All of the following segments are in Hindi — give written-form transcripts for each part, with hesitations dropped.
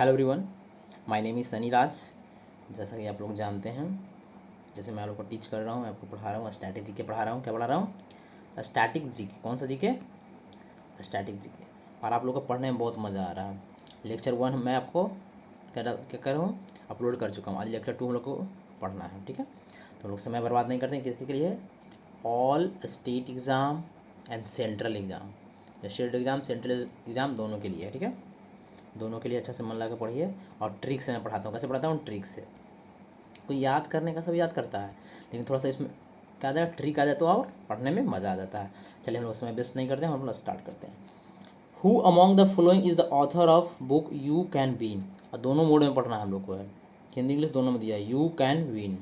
Hello everyone, my name is Sunny Raj. जैसा कि आप लोग जानते हैं, जैसे मैं आप लोग को टीच कर रहा हूँ, आपको पढ़ा रहा हूँ, स्टैटिक जीके पढ़ा रहा हूँ। क्या पढ़ा रहा हूँ? Static GK. कौन सा जीके? Static GK. और आप लोग को पढ़ने में बहुत मज़ा आ रहा है। लेक्चर 1 मैं आपको क्या कर रहा हूँ, अपलोड कर चुका हूँ। आज लेक्चर 2 हम लोग को पढ़ना है, ठीक है। तो हम लोग समय बर्बाद नहीं करते हैं। किसके लिए? All state exam and central exam. State exam, central exam दोनों के लिए है, ठीक है। दोनों के लिए अच्छा से मन लगा के पढ़िए। और ट्रिक से मैं पढ़ाता हूँ। कैसे पढ़ाता हूँ? ट्रिक से। कोई याद करने का सब याद करता है, लेकिन थोड़ा सा इसमें क्या आ जाए, ट्रिक आ जाए तो और पढ़ने में मज़ा आ जाता है। चलिए हम लोग समय वेस्ट नहीं करते हैं, हम लोग स्टार्ट करते हैं। Who among the following is the author of book you can win. और दोनों मोड में पढ़ना है हम लोग को, है हिंदी इंग्लिश दोनों में दिया है। यू कैन विन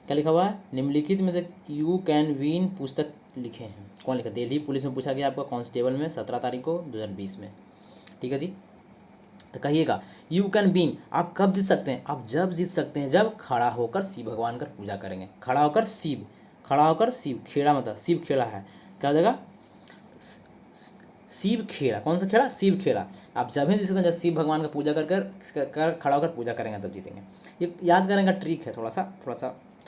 क्या लिखा हुआ है? निम्नलिखित में से यू कैन विन पुस्तक लिखे हैं। कौन लिखा? दिल्ली पुलिस में पूछा गया आपका कांस्टेबल में 17 तारीख को 2020 में, ठीक है जी। तो कहिएगा यू कैन बीन, आप कब जीत सकते हैं? आप जब जीत सकते हैं जब खड़ा होकर शिव भगवान का पूजा करेंगे। खड़ा होकर शिव, खड़ा होकर शिव, खेड़ा मतलब शिव खेड़ा है, क्या हो जाएगा? शिव खेड़ा। कौन सा खेड़ा? शिव खेड़ा। आप जब ही जीत सकते हैं जब शिव भगवान का पूजा कर खड़ा होकर पूजा करेंगे तब जीतेंगे। ये याद करने का ट्रिक है, थोड़ा सा समझ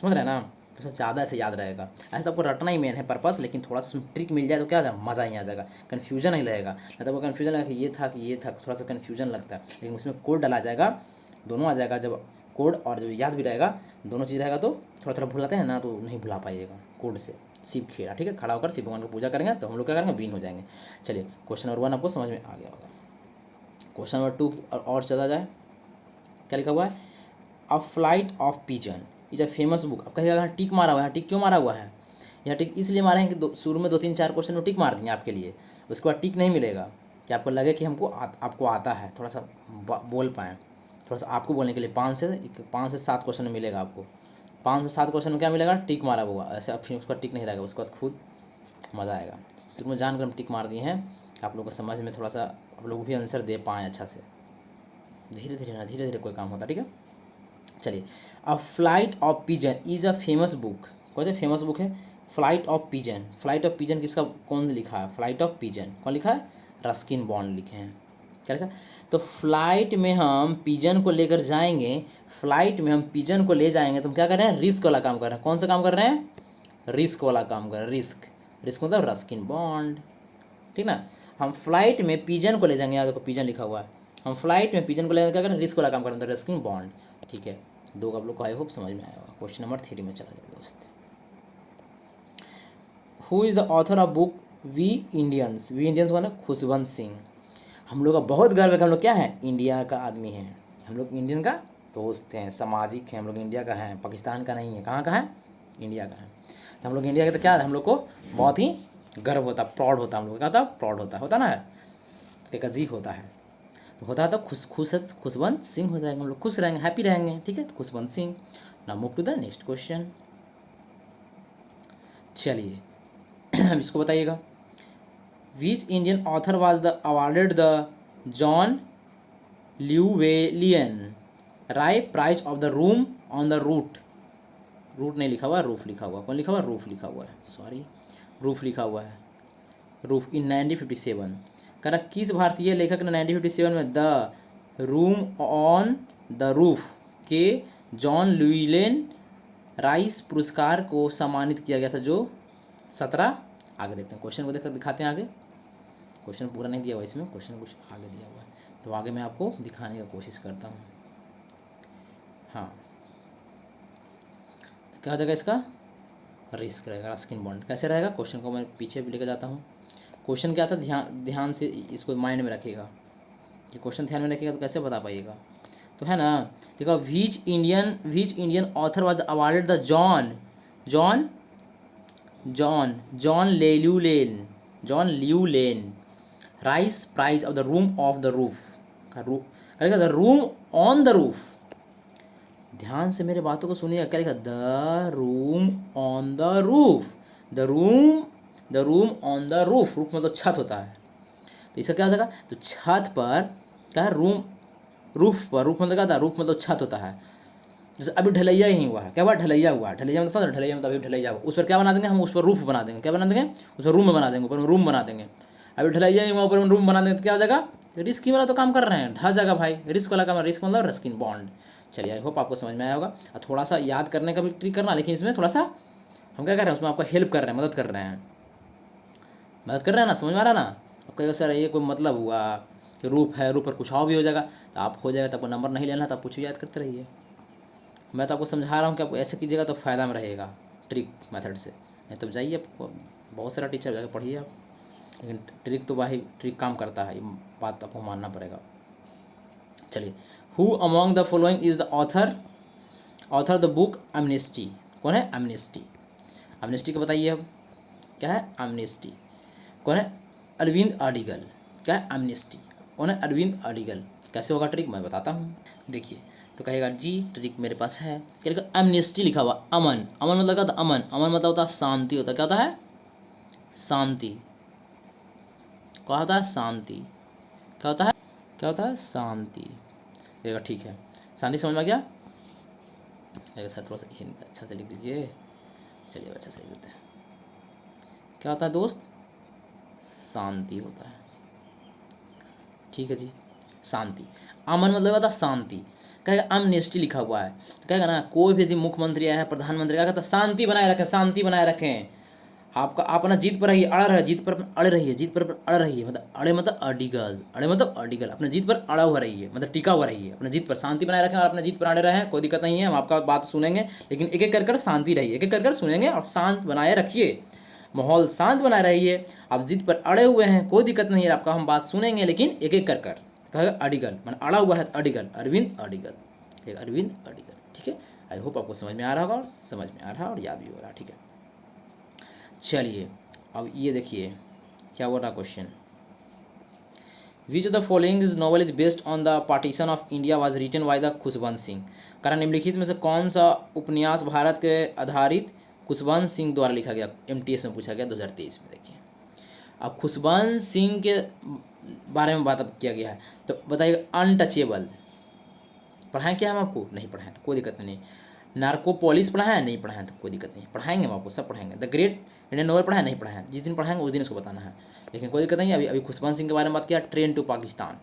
रहे हैं ना? थोड़ा सा ज़्यादा ऐसे याद रहेगा। ऐसे तो आपको रटना ही मेन है पर्पस, लेकिन थोड़ा सा ट्रिक मिल जाए तो क्या होता है, मज़ा ही आ जाएगा। कन्फ्यूजन नहीं रहेगा। नहीं तो वो कन्फ्यूजन लगा कि ये था कि ये था, थोड़ा सा कन्फ्यूजन लगता है। लेकिन उसमें कोड डाला जाएगा, दोनों आ जाएगा। जब कोड और जो याद भी रहेगा, दोनों चीज़ रहेगा तो थोड़ा थोड़ा भुलाते हैं ना, तो नहीं भुला पाइएगा कोड से। शिव खेड़ा, ठीक है। खड़ा होकर शिव भगवान को पूजा करेंगे तो हम लोग क्या करेंगे, बीन हो जाएंगे। चलिए क्वेश्चन नंबर 1 आपको समझ में आ गया होगा। क्वेश्चन नंबर 2 और चला जाए। क्या लिखा हुआ है? A flight of pigeon is a famous book. अब कहिएगा यहाँ टिक मारा हुआ है। टिक क्यों मारा हुआ है? यहाँ टिक इसलिए मारे हैं कि शुरू में 2 3 4 क्वेश्चन में टिक मार दिए आपके लिए, उसके बाद टिक नहीं मिलेगा कि आपको लगे कि आपको आता है, थोड़ा सा बोल पाएँ। थोड़ा सा आपको बोलने के लिए 5 से 7 क्वेश्चन में मिलेगा आपको। 5 से 7 क्वेश्चन में क्या मिलेगा? टिक मारा हुआ। ऐसे अब उस पर टिक नहीं रहेगा, उसके बाद खुद मज़ा आएगा। शुरू में जानकर हम टिक मार दिए हैं, आप लोगों को समझ में थोड़ा सा आप लोग भी आंसर दे पाएँ अच्छा से। धीरे धीरे कोई काम होता है, ठीक है। चलिए, a flight of pigeon is a famous book. कौन सा फेमस बुक है? Flight of pigeon. Flight of pigeon किसका, कौन लिखा है? फ्लाइट ऑफ पिजन कौन लिखा है? रस्किन बॉन्ड लिखे हैं। क्या लिखा? तो फ्लाइट में हम पिजन को लेकर जाएंगे, फ्लाइट में हम पिजन को ले जाएंगे तो हम क्या कर रहे हैं? रिस्क वाला काम कर रहे हैं। कौन सा काम कर रहे हैं? रिस्क वाला काम कर रहे हैं। रिस्क मतलब रस्किन बॉन्ड, ठीक ना। हम फ्लाइट में पिजन को ले जाएंगे, यहाँ देखो पिजन लिखा हुआ है। हम फ्लाइट में पिजन को ले क्या करें? रिस्क वाला काम करें, रिस्किंग बॉन्ड, ठीक है। दो आप लोग को आई होप समझ में आया होगा। क्वेश्चन नंबर 3 में चला जाए दोस्त। Who is the author of book we Indians? We Indians माने खुशवंत सिंह। हम लोग का बहुत गर्व है कि हम लोग क्या है? इंडिया का आदमी है। हम लोग इंडियन का दोस्त हैं, सामाजिक हैं। हम लोग इंडिया का हैं, पाकिस्तान का नहीं है। कहाँ का है? इंडिया का है। तो हम लोग इंडिया के, तो क्या है, हम लोग को बहुत ही गर्व होता, प्राउड होता। हम लोग क्या होता? प्राउड होता ना, एक अजीब होता है। तो होता है तो खुशवंत सिंह हो जाएंगे। हम लोग खुश रहेंगे, हैप्पी रहेंगे, ठीक है। तो खुशवंत सिंह। ना move to the next question. चलिए इसको बताइएगा। Which Indian author was the awarded the John Llewellyn Rhys prize of the room on the root. Root नहीं लिखा हुआ, रूफ लिखा हुआ। कौन लिखा हुआ? रूफ लिखा हुआ है, सॉरी, रूफ लिखा हुआ है। रूफ इन 1957। कह रहा किस भारतीय लेखक ने 1957 में the room on the roof के जॉन ल्यूलेन राइस पुरस्कार को सम्मानित किया गया था, जो 17। आगे देखते हैं क्वेश्चन को, दिखाते हैं आगे। क्वेश्चन पूरा नहीं दिया हुआ इसमें, क्वेश्चन कुछ आगे दिया हुआ है, तो आगे मैं आपको दिखाने का कोशिश करता हूँ। हाँ, तो क्या हो जाएगा इसका? रिस्क रहेगा, रस्किन बॉन्ड। कैसे रहेगा? क्वेश्चन को मैं पीछे भी लेकर जाता हूँ। क्वेश्चन क्या था, ध्यान से इसको माइंड में रखिएगा। ये क्वेश्चन ध्यान में रखिएगा तो कैसे बता पाइएगा। तो है ना, देखो, which Indian author was awarded the John Llewellyn Rhys prize of the room of the roof का रूफ करेगा, the room on the roof. ध्यान से मेरे बातों को सुनिएगा। क्या लिखा? The room on the roof. The room on the roof. Roof मतलब छत होता है। तो इसका क्या हो जाएगा? तो छत पर क्या है? रूफ पर। रूफ मतलब क्या होता है? रूफ मतलब छत होता है। जैसे अभी ढलैया ही हुआ है। क्या हुआ? ढलैया हुआ। ढलैया मतलब समझ, ढलैया मतलब अभी ढलैया हुआ। उस पर क्या बना देंगे हम? उस पर रूफ बना देंगे। क्या बना देंगे? उस पर रूम बना देंगे, ऊपर में रूम बना देंगे। अभी ढलैया ही वहाँ ऊपर रूम बना दें तो क्या हो जाएगा, रिस्क ही वाला तो काम कर रहे हैं, ढह जाएगा भाई, रिस्क वाला काम, रिस्क मतलब रस्किन बॉन्ड। चलिए आई होप आपको समझ में आया होगा। और थोड़ा सा याद करने का भी ट्रिक करना, लेकिन इसमें थोड़ा सा हम क्या कर रहे हैं, उसमें आपको हेल्प कर रहे हैं, मदद कर रहे हैं, मदद कर रहे हैं ना, समझ में आ रहा है ना। अब कहेगा सर ये कोई मतलब हुआ कि रूप है, रूप पर कुछ और भी हो जाएगा, तो आप हो जाएगा, तो आपको नंबर नहीं लेना, तो आप कुछ भी याद करते रहिए। मैं तो आपको समझा रहा हूँ कि आप ऐसे कीजिएगा तो फ़ायदा में रहेगा ट्रिक मेथड से, नहीं तो जाइए आपको बहुत सारा टीचर जाकर पढ़िए आप, लेकिन ट्रिक तो भाई ट्रिक काम करता है, ये बात आपको मानना पड़ेगा। चलिए, who among the following is the author the book amnesty, कौन है एमनेस्टी, एमनेस्टी का बताइए अब क्या है एमनेस्टी, कौन है अरविंद अडिगल, क्या है एमनेस्टी, कौन है अरविंद अडिगल। कैसे होगा ट्रिक मैं बताता हूँ, देखिए तो कहेगा जी ट्रिक मेरे पास है, क्या लिखा एमनेस्टी लिखा हुआ, अमन, अमन मतलब क्या होता है, अमन, अमन मतलब होता है शांति होता है, क्या होता है शांति, क्या होता है शांति, क्या होता है, क्या होता है शांति। कहेगा ठीक है, शांति समझ में आ गया, कहेगा सर थोड़ा सा हिंदी अच्छा से लिख दीजिए, चलिए अच्छा से लिख देते हैं, क्या होता है दोस्त, शांति होता है, ठीक है जी शांति। अमन मतलब होता है शांति, कहेगा अमनेस्टी लिखा हुआ है, तो कहेगा ना कोई भी मुख्यमंत्री आया है, प्रधानमंत्री आया तो शांति बनाए रखें, शांति बनाए रखें, आपका आप अपना जीत पर रहिए, अड़ा रहे, जीत पर अड़े रहिए, जीत पर अड़े रहिए, मतलब अड़े मतलब अडिगल, अड़े मतलब अडिगल, अपने जीत पर अड़ा हुआ रहिए, मतलब टिका हुआ रहिए, अपने जीत पर शांति बनाए रखें और अपने जीत पर अड़े रहें, कोई दिक्कत नहीं है, हम आपका बात सुनेंगे, लेकिन एक एक कर कर शांति रहिए, एक एक कर सुनेंगे और शांत बनाए रखिए, माहौल शांत बनाए रहिए। आप जीत पर अड़े हुए हैं, कोई दिक्कत नहीं है, आपका हम बात सुनेंगे, लेकिन एक एक कर कहेगा अडिगल, मैंने अड़ा हुआ है अडिगल, अरविंद अडिगल, अरविंद अडिगल, ठीक है। आई होप आपको समझ में आ रहा होगा, और समझ में आ रहा है और याद भी हो रहा है, ठीक है। चलिए अब ये देखिए क्या बोल रहा question, which of the following novel is based on the partition of India was written by the Khushwant Singh, कारण निम्नलिखित में से कौन सा उपन्यास भारत के आधारित खुशवंत सिंह द्वारा लिखा गया, MTS में पूछा गया 2023 में। देखिए अब खुशवंत सिंह के बारे में बात अब किया गया है, तो बताइएगा अनटचेबल पढ़ाएं क्या हम आपको, नहीं पढ़ाएं तो कोई दिक्कत नहीं, नार्कोपोलिस पढ़ाएं, नहीं पढ़ाएं तो कोई दिक्कत नहीं, पढ़ाएंगे हम आपको, सब पढ़ाएंगे, द ग्रेट इंडियन नोवेल पढ़ाएं, नहीं पढ़ाएं, जिस दिन पढ़ाएंगे उस दिन उसको बताना है, लेकिन कोई दिक्कत नहीं। अभी अभी खुशवंत सिंह के बारे में बात किया, ट्रेन टू पाकिस्तान,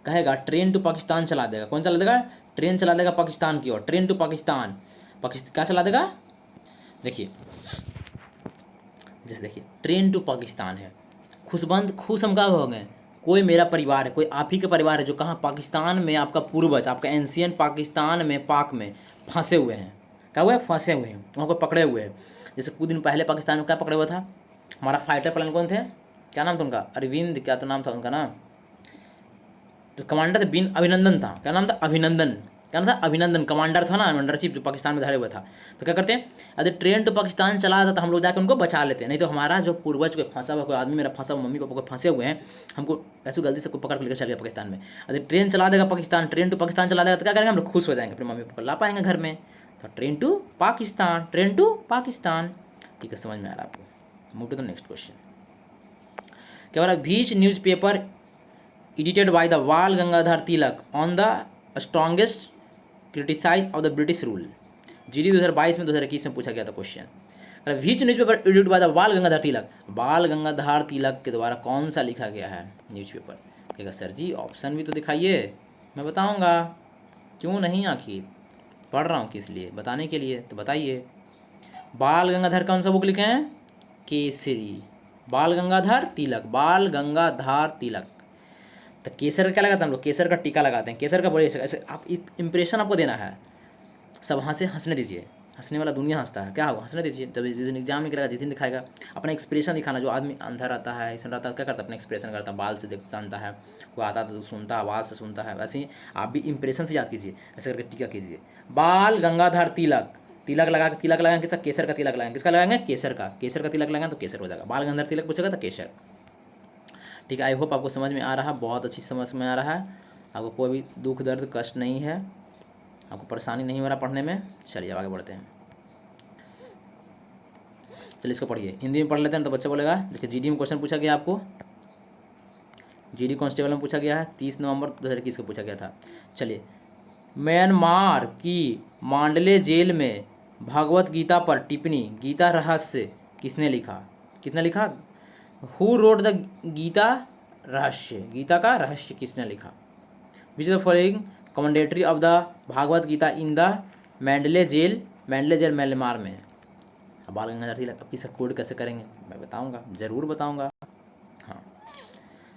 कहेगा ट्रेन टू पाकिस्तान चला देगा, कौन चला देगा, ट्रेन चला देगा पाकिस्तान की ओर, ट्रेन टू पाकिस्तान, क्या चला देगा, देखिए जैसे देखिए ट्रेन टू पाकिस्तान है, खुशबंद खुश हम कब हो गए, कोई मेरा परिवार है, कोई आप ही का परिवार है जो कहाँ पाकिस्तान में, आपका पूर्वज, आपका एंशियंट पाकिस्तान में, पाक में फंसे हुए हैं, क्या हुआ है फंसे हुए हैं, वहाँ को पकड़े हुए हैं। जैसे कुछ दिन पहले पाकिस्तान में क्या पकड़े हुआ था, हमारा फाइटर प्लान कौन थे, क्या नाम था उनका, अरविंद क्या तो नाम था उनका ना, जो कमांडर थे बिन अभिनंदन था, क्या नाम था अभिनंदन, क्या नाम था अभिनंदन, कमांडर था ना, कमांडर चीफ जो पाकिस्तान में धरे हुआ था। तो क्या करते हैं, अगर ट्रेन टू पाकिस्तान चला जाता तो हम लोग जाकर उनको बचा लेते हैं, नहीं तो हमारा जो पूर्वज कोई फंसा हुआ, कोई आदमी मेरा फंसा हुआ, मम्मी पापा को फंसे हुए हैं, हमको ऐसे गलती से कोई पकड़ के लेकर चल गया पाकिस्तान में, अगर ट्रेन चला देगा पाकिस्तान, ट्रेन टू पाकिस्तान चला देगा तो क्या करेंगे हम लोग, खुश हो जाएंगे, अपने मम्मी पापा को ला पाएंगे घर में, तो train to Pakistan, train to Pakistan, ठीक है समझ में आ रहा है आपको। Move to the next question, क्या हो रहा है, which newspaper edited by the Bal Gangadhar Tilak on the strongest criticized of the British rule, GD 2022 में 2021 में पूछा गया था question, which newspaper edited by the बाल गंगाधर तिलक, बाल गंगाधर तिलक के द्वारा कौन सा लिखा गया है न्यूज़पेपर, कहेगा सर जी ऑप्शन भी तो दिखाइए, मैं बताऊंगा, क्यों नहीं, आखिर पढ़ रहा हूँ किस लिए, बताने के लिए, तो बताइए बाल गंगाधर कौन सा बुक लिखे हैं, केसरी, बाल गंगाधर तिलक, बाल गंगाधर तिलक। तो केसर का क्या लगाते हैं हम लोग, केसर का टीका लगाते हैं, केसर का बड़े ऐसे आप इंप्रेशन आपको देना है, सब हंसने दीजिए, हंसने वाला दुनिया हंसता है, क्या होगा हंसने दीजिए, जब जिस दिन एग्जाम निकलेगा, जिस दिन दिखाएगा अपना एक्सप्रेशन दिखाना, जो आदमी अंधा रहता है, ऐसा रहता है, क्या करता है अपना एक्सप्रेशन करता है, बाल से जानता है, वो आता तो सुनता है, आवाज़ से सुनता है, वैसे ही आप भी इंप्रेशन से याद कीजिए, ऐसे करके टीका कीजिए, बाल गंगाधर तिलक, तिलक लगा के, तिलक लगाएंगे किसका, केसर का तिलक लगाएंगे, किसका लगाएंगे, केसर का, केसर का तिलक लगाएंगे तो केसर हो जाएगा, बाल गंगाधर तिलक पूछेगा तो केसर, ठीक है। आई होप आपको समझ में आ रहा है, बहुत अच्छी समझ में आ रहा है, आपको कोई भी दुख दर्द कष्ट नहीं है, आपको परेशानी नहीं हो रहा पढ़ने में। चलिए आगे बढ़ते हैं, चलिए इसको पढ़िए, हिंदी में पढ़ लेते हैं तो बच्चा बोलेगा, देखिए GD में क्वेश्चन पूछा गया आपको, GD कांस्टेबल में पूछा गया है, 30 नवंबर 2021 को पूछा गया था। चलिए, म्यांमार की मांडले जेल में भगवत गीता पर टिप्पणी, गीता रहस्य किसने लिखा, किसने लिखा, हु रोड द गीता रहस्य, गीता का रहस्य किसने लिखा? Which the following commentary of the Bhagavad Gita in the Mandalay jail Myanmar में है। अब बाल गंगाधर तिलक, अब इसका कोड कैसे करेंगे मैं बताऊंगा, ज़रूर बताऊंगा। हाँ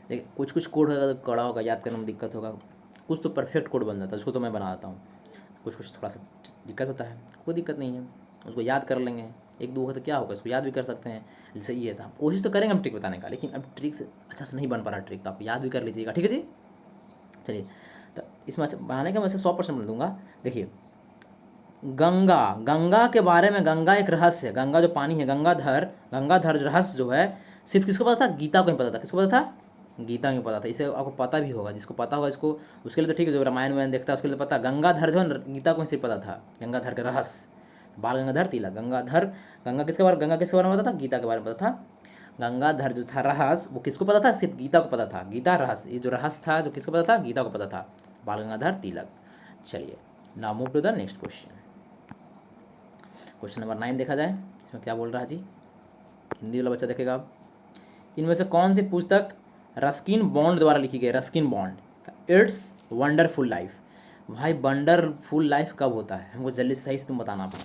देखिए, कुछ कुछ कोड होगा तो कड़ा होगा, याद करने में दिक्कत होगा, कुछ तो परफेक्ट कोड बन जाता है, उसको तो मैं बना देता हूँ। कुछ कुछ थोड़ा सा दिक्कत होता है, कोई दिक्कत नहीं है, उसको याद कर लेंगे, एक दो होगा तो क्या होगा, इसको याद भी कर सकते हैं। जैसे ये था, कोशिश तो करेंगे हम ट्रिक बताने का, लेकिन अब ट्रिक से अच्छा से नहीं बन पा रहा ट्रिक, तो आप याद भी कर लीजिएगा, ठीक है जी। चलिए, तो इसमें अच्छा बनाने का वैसे 100% बना दूंगा। देखिए, गंगा, गंगा के बारे में, गंगा एक रहस्य है, गंगा जो पानी है, गंगाधर रहस्य जो है, सिर्फ किसको पता था? गीता को ही पता था। किसको पता था? गीता को पता था। इसे आपको पता भी होगा, जिसको पता होगा इसको, उसके लिए तो ठीक है, जो रामायण में देखता है उसके लिए तो पता। गंगाधर जो है गीता को ही सिर्फ पता था, गंगाधर के रहस्य। बाल गंगाधर तिलक, गंगा किसके बारे में पता था? गीता के बारे में पता था। गंगाधर जो था रहस्य, वो किसको पता था? सिर्फ गीता को पता था। गीता रहस्य, ये जो रहस्य था जो किसको पता था? गीता को पता था, बाल गंगाधर तिलक। चलिए, now move to the next question. Question number 9 देखा जाए, इसमें क्या बोल रहा है जी, हिंदी वाला बच्चा देखेगा। अब इनमें से कौन सी पुस्तक रस्किन बॉन्ड द्वारा लिखी गई? Ruskin bond, it's wonderful life. भाई वंडरफुल लाइफ कब होता है? हमको जल्दी सही से तुम बताना पड़ा।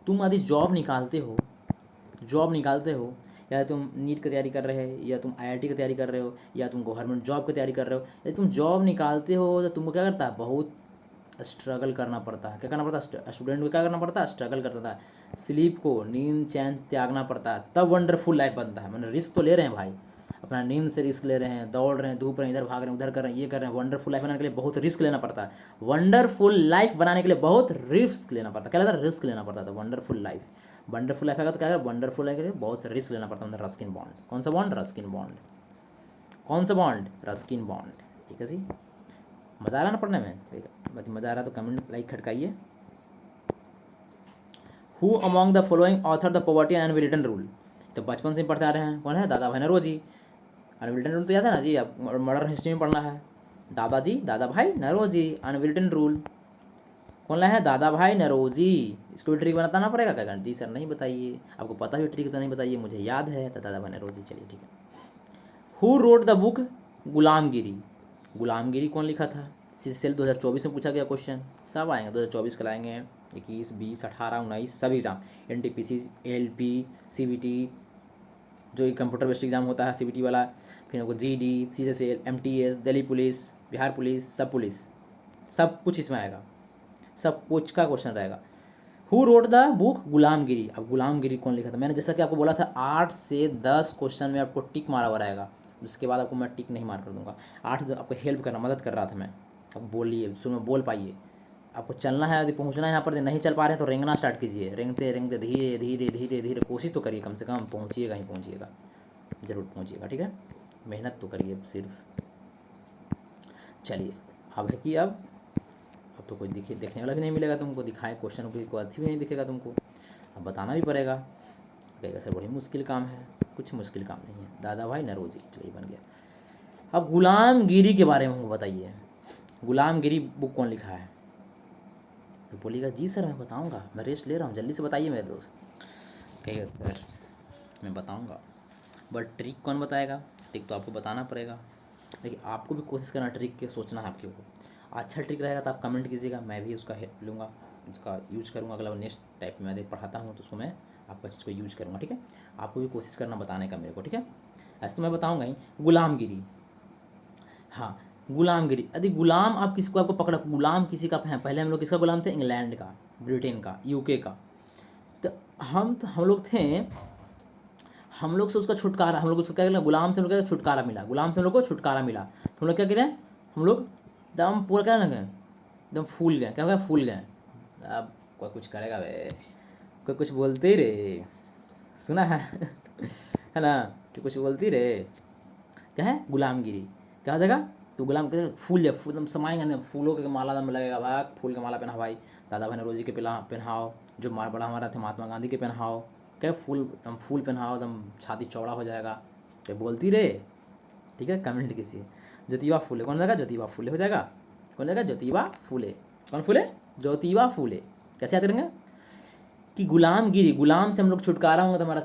तुम यदि जॉब निकालते हो, या तुम नीट की तैयारी कर रहे हो, या तुम आईआईटी की तैयारी कर रहे हो, या तुम गवर्नमेंट जॉब की तैयारी कर रहे हो, यदि तुम जॉब निकालते हो तो तुमको क्या करता है? बहुत स्ट्रगल करना पड़ता है। क्या करना पड़ता है? स्टूडेंट को क्या करना पड़ता है? स्ट्रगल करता था, स्लीप को, नींद चैन त्यागना पड़ता है, तब वंडरफुल लाइफ बनता है। मैंने रिस्क तो ले रहे हैं भाई, अपना नींद से रिस्क ले रहे हैं, दौड़ रहे हैं, धूप रहे हैं, इधर भाग रहे हैं, उधर कर रहे हैं, ये कर रहे हैं। वंडरफुल लाइफ बनाने के लिए बहुत रिस्क लेना पड़ता है। वंडरफुल लाइफ बनाने के लिए बहुत रिस्क लेना पड़ता है। क्या लगता है? रिस्क लेना पड़ता था। वंडरफुल लाइफ आएगा तो क्या करें? वंडरफुल लाइफ के लिए बहुत रिस्क लेना पड़ता है। रस्किन बॉन्ड, कौन सा बॉन्ड? Ruskin bond. कौन सा बॉन्ड? Ruskin bond. ठीक है जी, मज़ा आ रहा ना पढ़ने में? ठीक है, मज़ा आ रहा तो कमेंट लाइक खटकाइए। Who among the following author the poverty and unwritten rule? तो बचपन से ही पढ़ते आ रहे हैं, कौन है? दादा भाई नौरोजी। अनरिटन रूल तो याद है ना जी, अब मॉडर्न हिस्ट्री में पढ़ना है। दादा भाई नौरोजी, अनरिटन रूल कौन लाए हैं? दादा भाई नौरोजी। इसको भी ट्रिक बनाना पड़ेगा क्या? जी सर नहीं बताइए, आपको पता भी ट्रिक तो नहीं बताइए, मुझे याद है, तो दादा भाई नौरोजी। चलिए ठीक है। हु रोड द बुक गुलामगिरी? गुलामगिरी कौन लिखा था? सेल 2024 में पूछा गया क्वेश्चन, सब आएंगे 2024 के लाएंगे, 21, 20, 18, 19 सभी एग्जाम, NTPC, LP, CBT, जो कंप्यूटर बेस्ड एग्जाम होता है CBT वाला, फिर आपको GD, CSL, MTS, Delhi police, Bihar police, सब कुछ इसमें आएगा, सब कुछ का क्वेश्चन रहेगा। हु रोड द बुक गुलामगिरी? अब गुलामगिरी कौन लिखा था? मैंने जैसा कि आपको बोला था 8 से 10 क्वेश्चन में आपको टिक मारा हुआ रहेगा, उसके बाद आपको मैं टिक नहीं मार कर दूंगा। 8 आपको हेल्प करना, मदद कर रहा था मैं, अब बोलिए, सुनो, बोल पाइए। आपको चलना है, यदि पहुंचना है यहाँ पर, नहीं चल पा रहे हैं तो रेंगना स्टार्ट कीजिए, रेंगते रेंगते धीरे धीरे धीरे धीरे कोशिश तो करिए, कम से कम पहुँचिएगा ही पहुँचिएगा, ज़रूर पहुँचिएगा, ठीक है, मेहनत तो करिए सिर्फ। चलिए, अब है कि अब तो कोई देखने वाला भी नहीं मिलेगा तुमको, दिखाए क्वेश्चन भी कोई अच्छी भी नहीं दिखेगा तुमको, अब बताना भी पड़ेगा। कहेगा सर बड़ी मुश्किल काम है, कुछ मुश्किल काम नहीं है, दादा भाई नौरोजी। चलिए बन गया। अब गुलामगिरी के बारे में बताइए, गुलामगिरी बुक कौन लिखा है? तो बोलिएगा जी सर मैं बताऊंगा, मैं रेस्ट ले रहा हूँ, जल्दी से बताइए मेरे दोस्त। कहेगा सर मैं बताऊंगा, बट ट्रिक कौन बताएगा? ट्रिक तो आपको बताना पड़ेगा, लेकिन आपको भी कोशिश करना ट्रिक के सोचना है आपके को। अच्छा ट्रिक रहेगा तो आप कमेंट कीजिएगा, मैं भी उसका हेल्प लूँगा, उसका यूज करूँगा। अगला नेक्स्ट टाइप में मैं पढ़ाता हूँ तो उसको मैं आपका चीज़ को यूज करूँगा, ठीक है। आपको भी कोशिश करना बताने का मेरे को, ठीक है। ऐसे तो मैं बताऊँगा ही। गुलामगिरी, हाँ गुलामगिरी, यदि गुलाम आप किसको आपको पकड़ा, गुलाम किसी का है, पहले हम लोग किसका गुलाम थे? इंग्लैंड का, ब्रिटेन का, UK का। तो हम लोग थे, हम लोग से उसका छुटकारा, हम लोग उसको क्या, गुलाम से हम लोग क्या छुटकारा मिला, गुलाम से हम लोग को छुटकारा मिला, तो हम लोग क्या करें, हम लोग एकदम पूरा क्या लगे, एकदम फूल गए, क्या हो गया, फूल गए। अब कोई कुछ करेगा वे, कोई कुछ बोलते ही रे, सुना है ना, कि कुछ बोलती रे, क्या है? गुलामगिरी। क्या हो जाएगा? तो गुलाम के फूल एकदम समाएंगे ना, फूलों के माला दम लगेगा, भाई फूल का माला पहना भाई, दादा भाई नौरोजी के पहनाओ, जो बड़ा हमारा थे महात्मा गांधी के पहनाओ, क्या फूल पहनाओ, एकदम छाती चौड़ा हो जाएगा, क्या बोलती रे, ठीक है। कमेंट कीजिए। ज्योतिबा फूले कौन हो जाएगा? ज्योतिबा फूले हो जाएगा, कौन जाएगा? ज्योतिबा फूले। कौन फूले? ज्योतिबा फूले। कैसे याद करेंगे? कि गुलामगिरी, गुलाम से हम लोग छुटकारा होंगे तो हमारा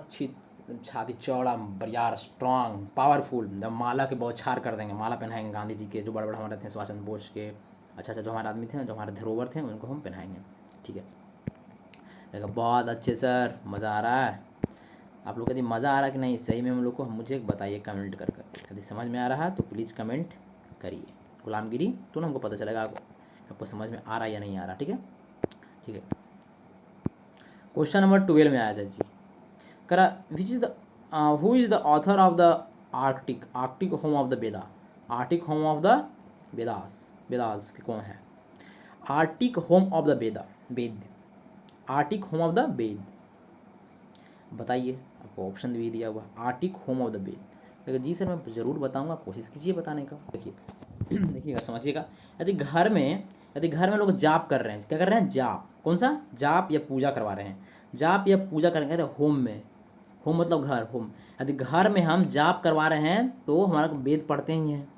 छाती चौड़ा, बरियार, स्ट्रांग, पावरफुल, द माला के बौछार कर देंगे, माला पहनाएंगे गांधी जी के, जो बड़े बड़े हमारे थे, सुभाष चंद्र बोस के, अच्छा अच्छा जो हमारे आदमी थे, जो हमारे धरोहर थे, उनको हम पहनाएंगे। ठीक है, देखा बहुत अच्छे सर, मज़ा आ रहा है। आप लोग यदि मज़ा आ रहा है कि नहीं सही में हम लोग को, मुझे बताइए कमेंट कर कर। यदि समझ में आ रहा है तो प्लीज़ कमेंट करिए। गुलामगिरी तो ना हमको पता चलेगा आपको समझ में आ रहा है या नहीं आ रहा। ठीक है, ठीक है। क्वेश्चन नंबर 12 में आया था जी, करा which is the who is the author of the Arctic home of the Veda. Arctic home of the Vedas, Vedas के कौन है? Arctic home of the Veda, Ved, Arctic home of the Ved, बताइए। आपको ऑप्शन भी दिया हुआ, Arctic home of the Ved. देखिए जी सर मैं ज़रूर बताऊंगा, कोशिश कीजिए बताने का। देखिए देखिएगा, समझिएगा। यदि घर में लोग जाप कर रहे हैं, क्या कर रहे हैं? जाप। कौन सा जाप? या पूजा करवा रहे हैं। जाप या पूजा करेंगे, अरे होम में, होम मतलब घर, होम। यदि घर में हम जाप करवा रहे हैं तो हमारा वेद पढ़ते ही हैं,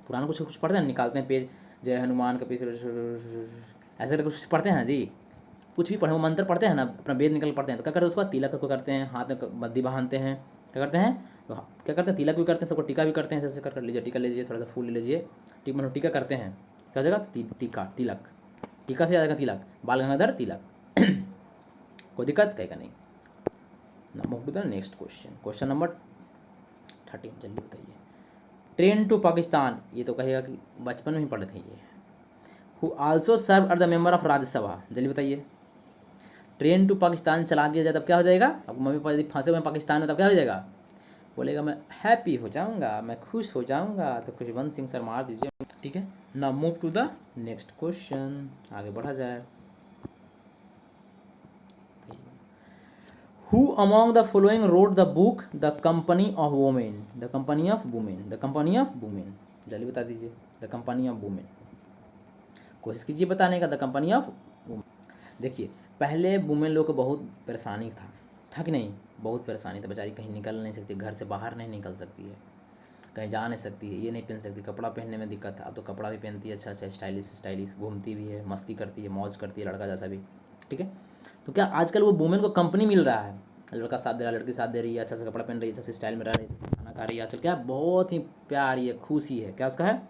पुराना कुछ कुछ पढ़ते हैं, निकालते हैं पेज, जय हनुमान का पेज, ऐसे करके कुछ पढ़ते हैं जी, कुछ भी पढ़े, वो मंत्र पढ़ते हैं ना, अपना वेद निकल पढ़ते हैं। तो क्या करते हैं? उसके बाद तिलक को करते हैं, हाथ में बद्दी बांधते हैं, क्या करते हैं? तो क्या करते हैं? तिलक भी करते हैं, सबको टीका भी करते हैं। जैसे कर लीजिए, टीका लीजिए, थोड़ा सा फूल ले लीजिए, टीका करते हैं। क्या जगह? टीका, तिलक, टीका से ज़्यादा तिलक, बाल गंगाधर तिलक। कोई दिक्कत कहेगा नहीं। ना move to the next question, question number 13, जल्दी बताइए। ट्रेन टू पाकिस्तान, ये तो कहेगा कि बचपन में ही पढ़े थे ये। Who also serve at the member of Rajya Sabha, जल्दी बताइए। ट्रेन टू पाकिस्तान चला दिया जाए तब क्या हो जाएगा? अब मम्मी पापा यदि फंसे हुए हैं पाकिस्तान में तब क्या हो जाएगा? बोलेगा मैं हैप्पी हो जाऊंगा, मैं खुश हो जाऊंगा। तो खुशवंत सिंह सर मार दीजिए। ठीक है, ना move to the next question, आगे बढ़ा जाए। Who among the following wrote the book the company of women, the company of women, the company of women, जल्दी बता दीजिए। द कंपनी ऑफ वुमेन, कोशिश कीजिए बताने का। The company of women. देखिए पहले वुमेन लोग को बहुत परेशानी था कि नहीं? बहुत परेशानी था, बेचारी कहीं निकल नहीं सकती, घर से बाहर नहीं निकल सकती है, कहीं जा नहीं सकती है, ये नहीं पहन सकती, कपड़ा पहनने में दिक्कत था। अब तो कपड़ा भी पहनती है, अच्छा अच्छा, स्टाइलिश स्टाइलिश, घूमती भी है, मस्ती करती है, मौज करती है, लड़का जैसा भी। ठीक है, तो क्या आजकल वो वुमेन को कंपनी मिल रहा है? लड़का साथ दे रहा है, लड़की साथ दे रही है, अच्छा से कपड़ा पहन रही है, अच्छा से स्टाइल में रह रही है, खाना खा रही है, आजकल क्या बहुत ही प्यारी है, खुशी है, क्या उसका है?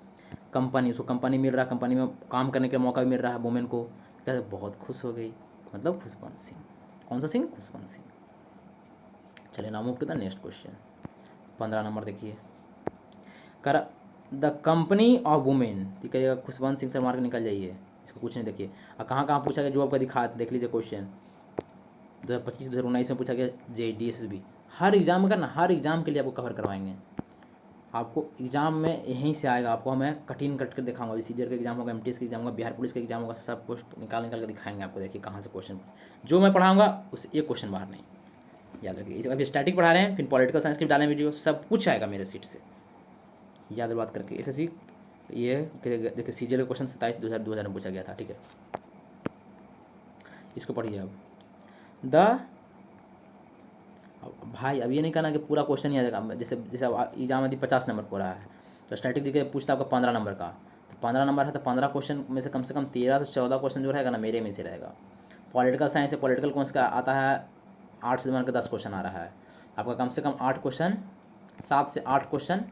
कंपनी, उसको कंपनी मिल रहा है, कंपनी में काम करने का मौका भी मिल रहा है वुमेन को। क्या बहुत खुश हो गई, मतलब खुशवंत सिंह। कौन सा सिंह? खुशवंत सिंह। चलिए now move to the next question, 15 number देखिए। कर द कंपनी ऑफ वुमेन, ठीक है, खुशवंत सिंह सर मार के निकल जाइए, इसको कुछ नहीं। देखिए और कहाँ कहाँ पूछा गया जो आपका दिखा, देख लीजिए क्वेश्चन 2025-2019 में पूछा गया JDSB। हर एग्जाम का ना, हर एग्जाम के लिए आपको कवर करवाएंगे। आपको एग्जाम में यहीं से आएगा, आपको मैं कठिन कट कर दिखाऊंगा। सीजर का एग्जाम होगा, MTS का एग्जाम होगा, बिहार पुलिस का एग्जाम होगा, सब कुछ निकाल निकाल कर दिखाएंगे आपको। देखिए कहाँ से क्वेश्चन, जो मैं पढ़ाऊंगा उस एक क्वेश्चन बाहर नहीं, याद रखिए। अभी स्टैटिक पढ़ा रहे हैं, फिर पॉलिटिकल साइंस की भी डालें वीडियो, सब कुछ आएगा मेरे सीट से, याद बात करके। SSC ये देखिए सीजर का क्वेश्चन 27/2000 में पूछा गया था। ठीक है, इसको पढ़िए अब। भाई अब ये नहीं कहना कि पूरा क्वेश्चन ही आ जाएगा। जैसे जैसे एग्जाम यदि 50 नंबर को रहा है तो स्टैटिक जी के पूछता आपका 15 नंबर का, तो 15 नंबर है तो 15 क्वेश्चन में से कम 13 से 14 क्वेश्चन जो रहेगा ना मेरे में से रहेगा। पॉलिटिकल साइंस से पॉलिटिकल कौन का आता है 8 से मार के 10 क्वेश्चन आ रहा है आपका, कम से कम 8 क्वेश्चन, 7 से 8 क्वेश्चन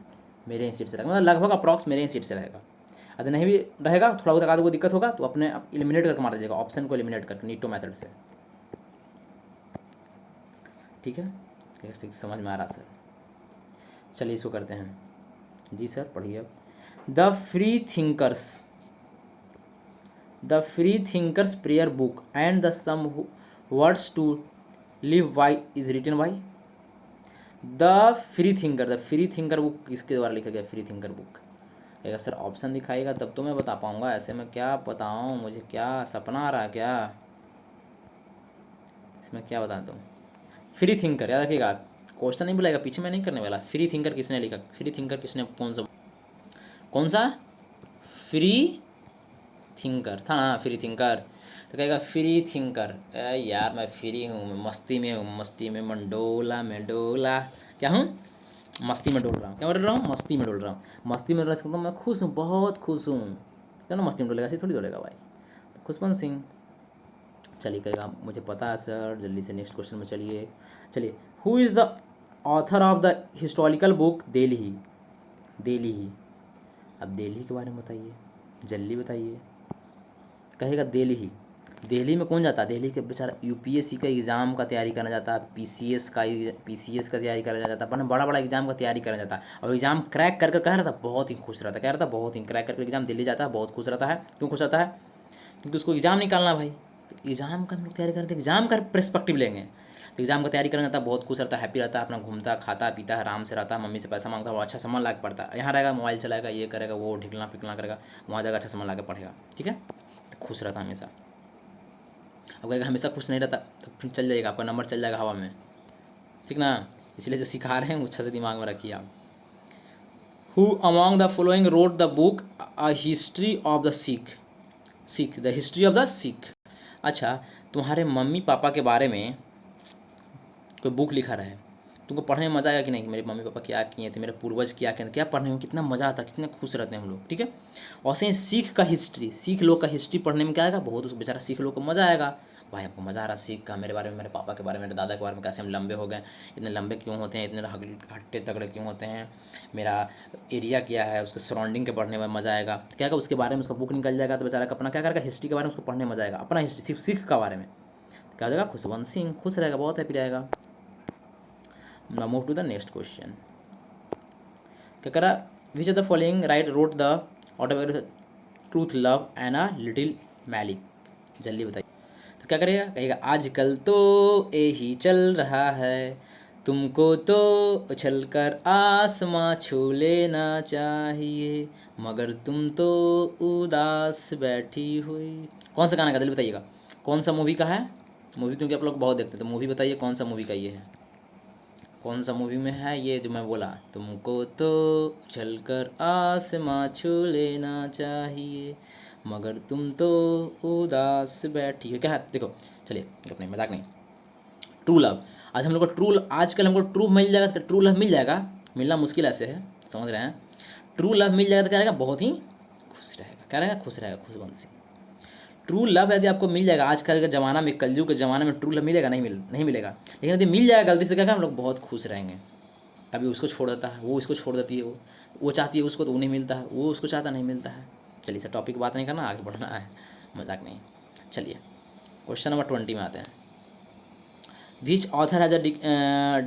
मेरे ही सीट से रहेगा, मतलब लगभग अप्रॉक्स मेरे ही सीट से रहेगा। यदि नहीं भी रहेगा, थोड़ा बहुत आगे दिक्कत होगा तो अपने एलिमिनेट करके मार दीजिएगा, ऑप्शन को एलिमिनेट करके नीटो मेथड से। ठीक है, समझ में आ रहा सर? चलिए इसको करते हैं जी सर, पढ़िए अब। The free thinkers prayer book and the some words to live by is written by. The free thinker book किसके द्वारा लिखा गया? फ्री थिंकर बुक अगर सर ऑप्शन दिखाएगा तब तो मैं बता पाऊंगा, ऐसे में क्या बताऊं, मुझे क्या सपना आ रहा है क्या, इसमें क्या बता दूं? फ्री थिंकर, याद रखिएगा, क्वेश्चन नहीं बुलाएगा, पीछे मैं नहीं करने वाला। फ्री थिंकर किसने लिखा? फ्री थिंकर किसने, कौन सा फ्री थिंकर था ना? फ्री थिंकर तो कहेगा फ्री थिंकर। यार मैं फ्री हूँ, मैं मस्ती में हूँ, मस्ती में मंडोला में डोला, क्या हूँ? मस्ती में डोल रहा हूँ। क्या बोल रहा हूँ? मस्ती में डोल रहा हूँ। मस्ती में डोल रहा हूँ, मैं खुश हूँ, बहुत खुश हूँ। क्या ना मस्ती में डोलेगा, ऐसे थोड़ी डोलेगा भाई। तो खुशवंत सिंह। चलिए कहेगा मुझे पता है सर, जल्दी से नेक्स्ट क्वेश्चन में चलिए। Who is the author of the historical book Delhi. Delhi, अब दिल्ली के बारे में बताइए, जल्दी बताइए। कहेगा दिल्ली। दिल्ली में कौन जाता है? दिल्ली के बेचारा यूपीएससी का एग्ज़ाम का तैयारी करना जाता है, पीसीएस का तैयारी करना जाता है, बड़ा बड़ा एग्जाम का तैयारी करना जाता है, और एग्जाम क्रैक कर कह रहा था बहुत ही खुश रहता है, कह रहा था बहुत ही क्रैक करके एग्जाम दिल्ली जाता है, बहुत खुश रहता है। क्यों खुश रहता है? क्योंकि उसको एग्ज़ाम निकालना भाई। तो एग्ज़ाम का हम लोग तैयारी करते हैं, एग्ज़ाम का पर्सपेक्टिव लेंगे तो एग्ज़ाम का तैयारी करना जाता है, बहुत खुश रहता है, हैप्पी रहता है, अपना घूमता खाता पीता है, आराम से रहता है, मम्मी से पैसा मांगता है, वो अच्छा सामान ला के पढ़ता है। यहाँ रहेगा मोबाइल चलाएगा, ये करेगा, वो ढिकना पिकना करेगा, वहाँ जाएगा अच्छा सामान ला के पढ़ेगा। ठीक है, तो खुश रहता है हमेशा। अब कहेगा हमेशा खुश नहीं रहता तो फिर चल जाएगा, आपका नंबर चल जाएगा हवा में। ठीक ना, इसलिए जो सिखा रहे हैं वो अच्छा से दिमाग में रखिए आप। Who among the following wrote the book a history of the Sikh. Sikh, the history of the Sikh. अच्छा, तुम्हारे मम्मी पापा के बारे में कोई बुक लिखा रहा है, तुमको पढ़ने में मज़ा आएगा कि नहीं? मेरे मम्मी पापा क्या किए थे, मेरे पूर्वज क्या किए थे, क्या पढ़ने में कितना मज़ा आता है, कितने खुश रहते हैं हम लोग। ठीक है, वैसे ही सिख का हिस्ट्री, सिख लोग का हिस्ट्री पढ़ने में क्या आएगा? बहुत उस बेचारा सिख लोग को मज़ा आएगा। भाई हमको मज़ा आ रहा सिख का, मेरे बारे में, मेरे पापा के बारे में, मेरे दादा के बारे में, कैसे हम लंबे हो गए, इतने लंबे क्यों होते हैं, इतने हट्टे तगड़े क्यों होते हैं, मेरा एरिया क्या है, उसके सराउंडिंग के पढ़ने में मज़ा आएगा। क्या होगा, उसके बारे में उसका बुक निकल जाएगा तो बेचारा का अपना क्या करेगा, हिस्ट्री के बारे में उसको पढ़ने में मज़ा आएगा, अपना हिस्ट्री सिर्फ सिख का बारे में क्या हो जाएगा, खुशवंत सिंह, खुश रहेगा, बहुत हैप्पी रहेगा। Now move to the next question. क्या करा? Which of the following write wrote the autobiography truth love and a little malice. जल्दी बताइए। तो क्या करेगा? कहेगा आजकल तो यही चल रहा है, तुमको तो उछल कर आसमां छू लेना चाहिए, मगर तुम तो उदास बैठी हुई। कौन सा गाना का? जल्दी बताइएगा कौन सा मूवी का है। मूवी क्योंकि आप लोग बहुत देखते हैं तो मूवी बताइए कौन सा मूवी का ये है, कौन सा मूवी में है ये जो मैं बोला, तुमको तो चलकर आसमां छू लेना चाहिए, मगर तुम तो उदास बैठी हो। क्या है? देखो, चलिए नहीं, मजाक नहीं। True love. आज हम लोग को आजकल हमको ट्रू मिल जाएगा, ट्रू लव मिल जाएगा, मिलना मुश्किल ऐसे है, समझ रहे हैं। ट्रू लव मिल जाएगा तो क्या रहेगा, बहुत ही खुश रहेगा। क्या रहेगा? खुश रहेगा, खुशबंद सिंह। ट्रू लव यदि आपको मिल जाएगा आजकल के ज़माना में, कलयुग के ज़माने में ट्रू लव मिलेगा? नहीं मिलेगा। लेकिन यदि मिल जाएगा गलती से क्या हम लोग बहुत खुश रहेंगे। कभी उसको छोड़ देता है, वो इसको छोड़ देती है, वो चाहती है उसको तो वो नहीं मिलता है, वो उसको चाहता नहीं मिलता है। चलिए सर, टॉपिक बात नहीं करना, आगे बढ़ना है, मजाक नहीं। चलिए क्वेश्चन नंबर 20 में आते हैं। Which author has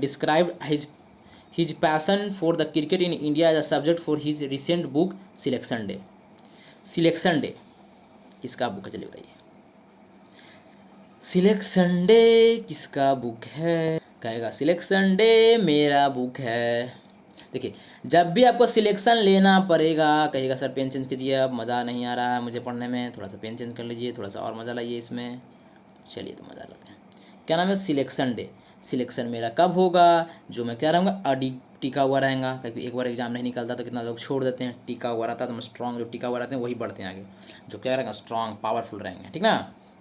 described his passion for the cricket in India as a subject for his recent book selection day. Selection day किसका बुक है? चलिए बताइए। सिलेक्शन डे किसका बुक है? कहेगा सिलेक्शन डे मेरा बुक है। देखिए, जब भी आपको सिलेक्शन लेना पड़ेगा, कहेगा सर पेन चेंज कीजिए, अब मज़ा नहीं आ रहा है मुझे पढ़ने में, थोड़ा सा पेन चेंज कर लीजिए, थोड़ा सा और मज़ा लाइए इसमें। चलिए तो मज़ा लेते हैं। क्या नाम है? Selection day. सिलेक्शन मेरा कब होगा? जो मैं क्या रहूँगा, अडी टिका हुआ रहेगा, क्योंकि एक बार एग्जाम नहीं निकलता तो कितना लोग छोड़ देते हैं, टिका हुआ रहता है तो स्ट्रॉन्ग जो टिका हुआ रहते हैं वही बढ़ते हैं आगे, जो क्या रहेगा स्ट्रॉन्ग पावरफुल रहेंगे। ठीक ना,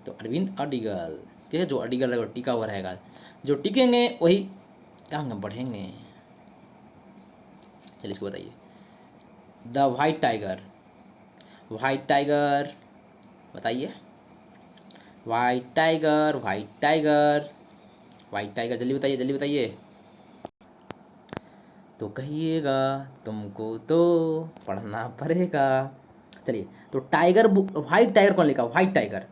तो अरविंद अडिगल, ठीक है, जो अडिगल रहेगा टिका हुआ रहेगा, जो टिकेंगे वही क्या होंगे, बढ़ेंगे। चलिए इसको बताइए। The white tiger. White tiger बताइए। White tiger, white tiger, white tiger, जल्दी बताइए, जल्दी बताइए। तो कहिएगा तुमको तो पढ़ना पड़ेगा। चलिए, तो टाइगर बुक, वाइट टाइगर कौन लिखा? वाइट टाइगर,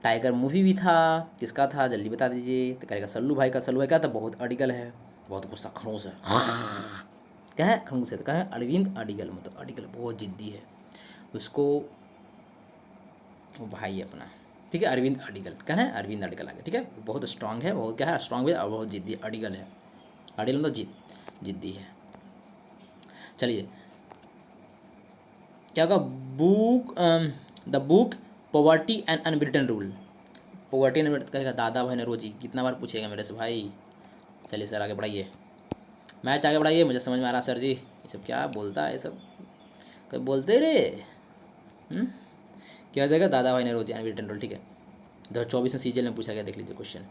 टाइगर मूवी भी था, किसका था जल्दी बता दीजिए। तो कहेगा सल्लू भाई का। सल्लू भाई क्या था? बहुत अडिगल है, बहुत गुस्सा, खड़ूस है। क्या है? खड़ूस है। तो कहें अरविंद अडिगल, मतलब अडिगल बहुत जिद्दी है, उसको वो भाई अपना। ठीक है, अरविंद अडिगल, क्या है? अरविंद अडिगल आगे। ठीक है, बहुत स्ट्रांग है, बहुत क्या है, स्ट्रांग भी और बहुत जिद्दी, अडिगल है। अडिगल मतलब जिद्दी है। चलिए, क्या होगा? Book, the book poverty and unbritish rule. Poverty and कहेगा दादा भाई नौरोजी, कितना बार पूछेगा मेरे से भाई। चलिए सर आगे बढ़ाइए, मैच आगे बढ़ाइए, मुझे समझ में आ रहा सर जी, ये सब क्या बोलता है, ये सब कभी बोलते रे। क्या हो जाएगा? दादा भाई नौरोजी अनब्रिटन रूल। ठीक है, 2024 में सीजन में पूछा गया, देख लीजिए क्वेश्चन।